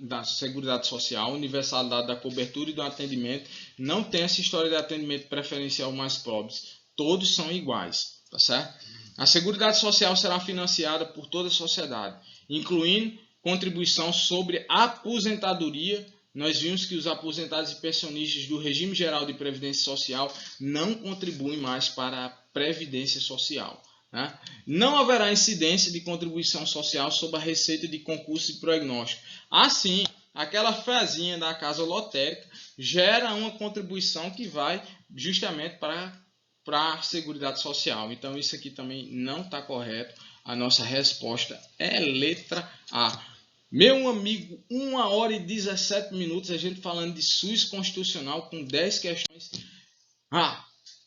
universalidade da cobertura e do atendimento. Não tem essa história de atendimento preferencial aos mais pobres. Todos são iguais, tá certo? A Seguridade Social será financiada por toda a sociedade, incluindo contribuição sobre aposentadoria. Nós vimos que os aposentados e pensionistas do regime geral de previdência social não contribuem mais para a previdência social, né? Não haverá incidência de contribuição social sobre a receita de concurso e prognóstico. Assim, aquela fezinha da casa lotérica gera uma contribuição que vai justamente para a Seguridade Social. Então, isso aqui também não está correto. A nossa resposta é letra A. Meu amigo, 1h17, a gente falando de SUS constitucional com 10 questões.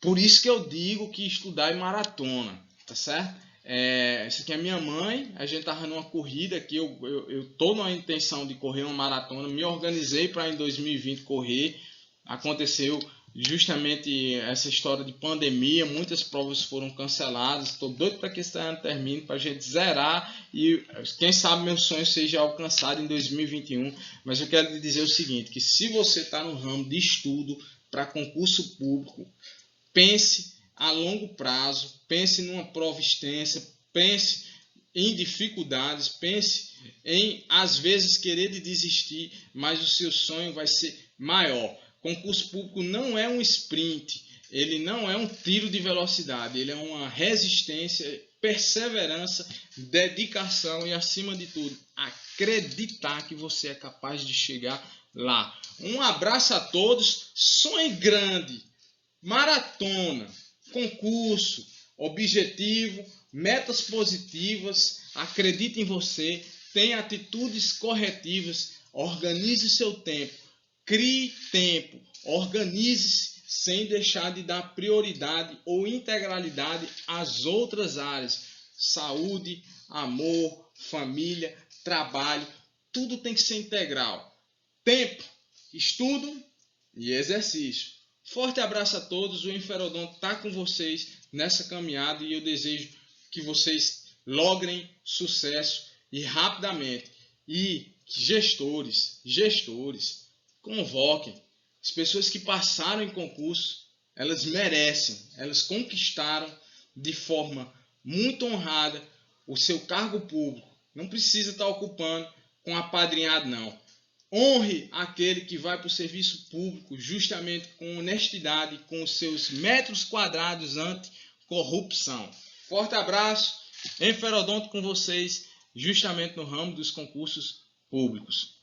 Por isso que eu digo que estudar é maratona, tá certo? Essa aqui é a minha mãe, a gente estava numa corrida aqui, eu estou na intenção de correr uma maratona, me organizei para em 2020 correr, aconteceu justamente essa história de pandemia, muitas provas foram canceladas. Estou doido para que esse ano termine, para a gente zerar e quem sabe meu sonho seja alcançado em 2021. Mas eu quero lhe dizer o seguinte, que se você está no ramo de estudo para concurso público, pense a longo prazo, pense numa prova extensa, pense em dificuldades, pense em, às vezes, querer desistir, mas o seu sonho vai ser maior. Concurso público não é um sprint, ele não é um tiro de velocidade, ele é uma resistência, perseverança, dedicação e, acima de tudo, acreditar que você é capaz de chegar lá. Um abraço a todos, sonhe grande, maratona, concurso, objetivo, metas positivas, acredite em você, tenha atitudes corretivas, organize seu tempo, crie tempo, organize-se sem deixar de dar prioridade ou integralidade às outras áreas, saúde, amor, família, trabalho, tudo tem que ser integral. Tempo, estudo e exercício. Forte abraço a todos, o Inferodonto está com vocês nessa caminhada e eu desejo que vocês logrem sucesso e rapidamente. E gestores, convoquem. As pessoas que passaram em concurso, elas merecem, elas conquistaram de forma muito honrada o seu cargo público. Não precisa estar ocupando com apadrinhado, não. Honre aquele que vai para o serviço público justamente com honestidade, com os seus metros quadrados anti-corrupção. Forte abraço, Inferodonto com vocês, justamente no ramo dos concursos públicos.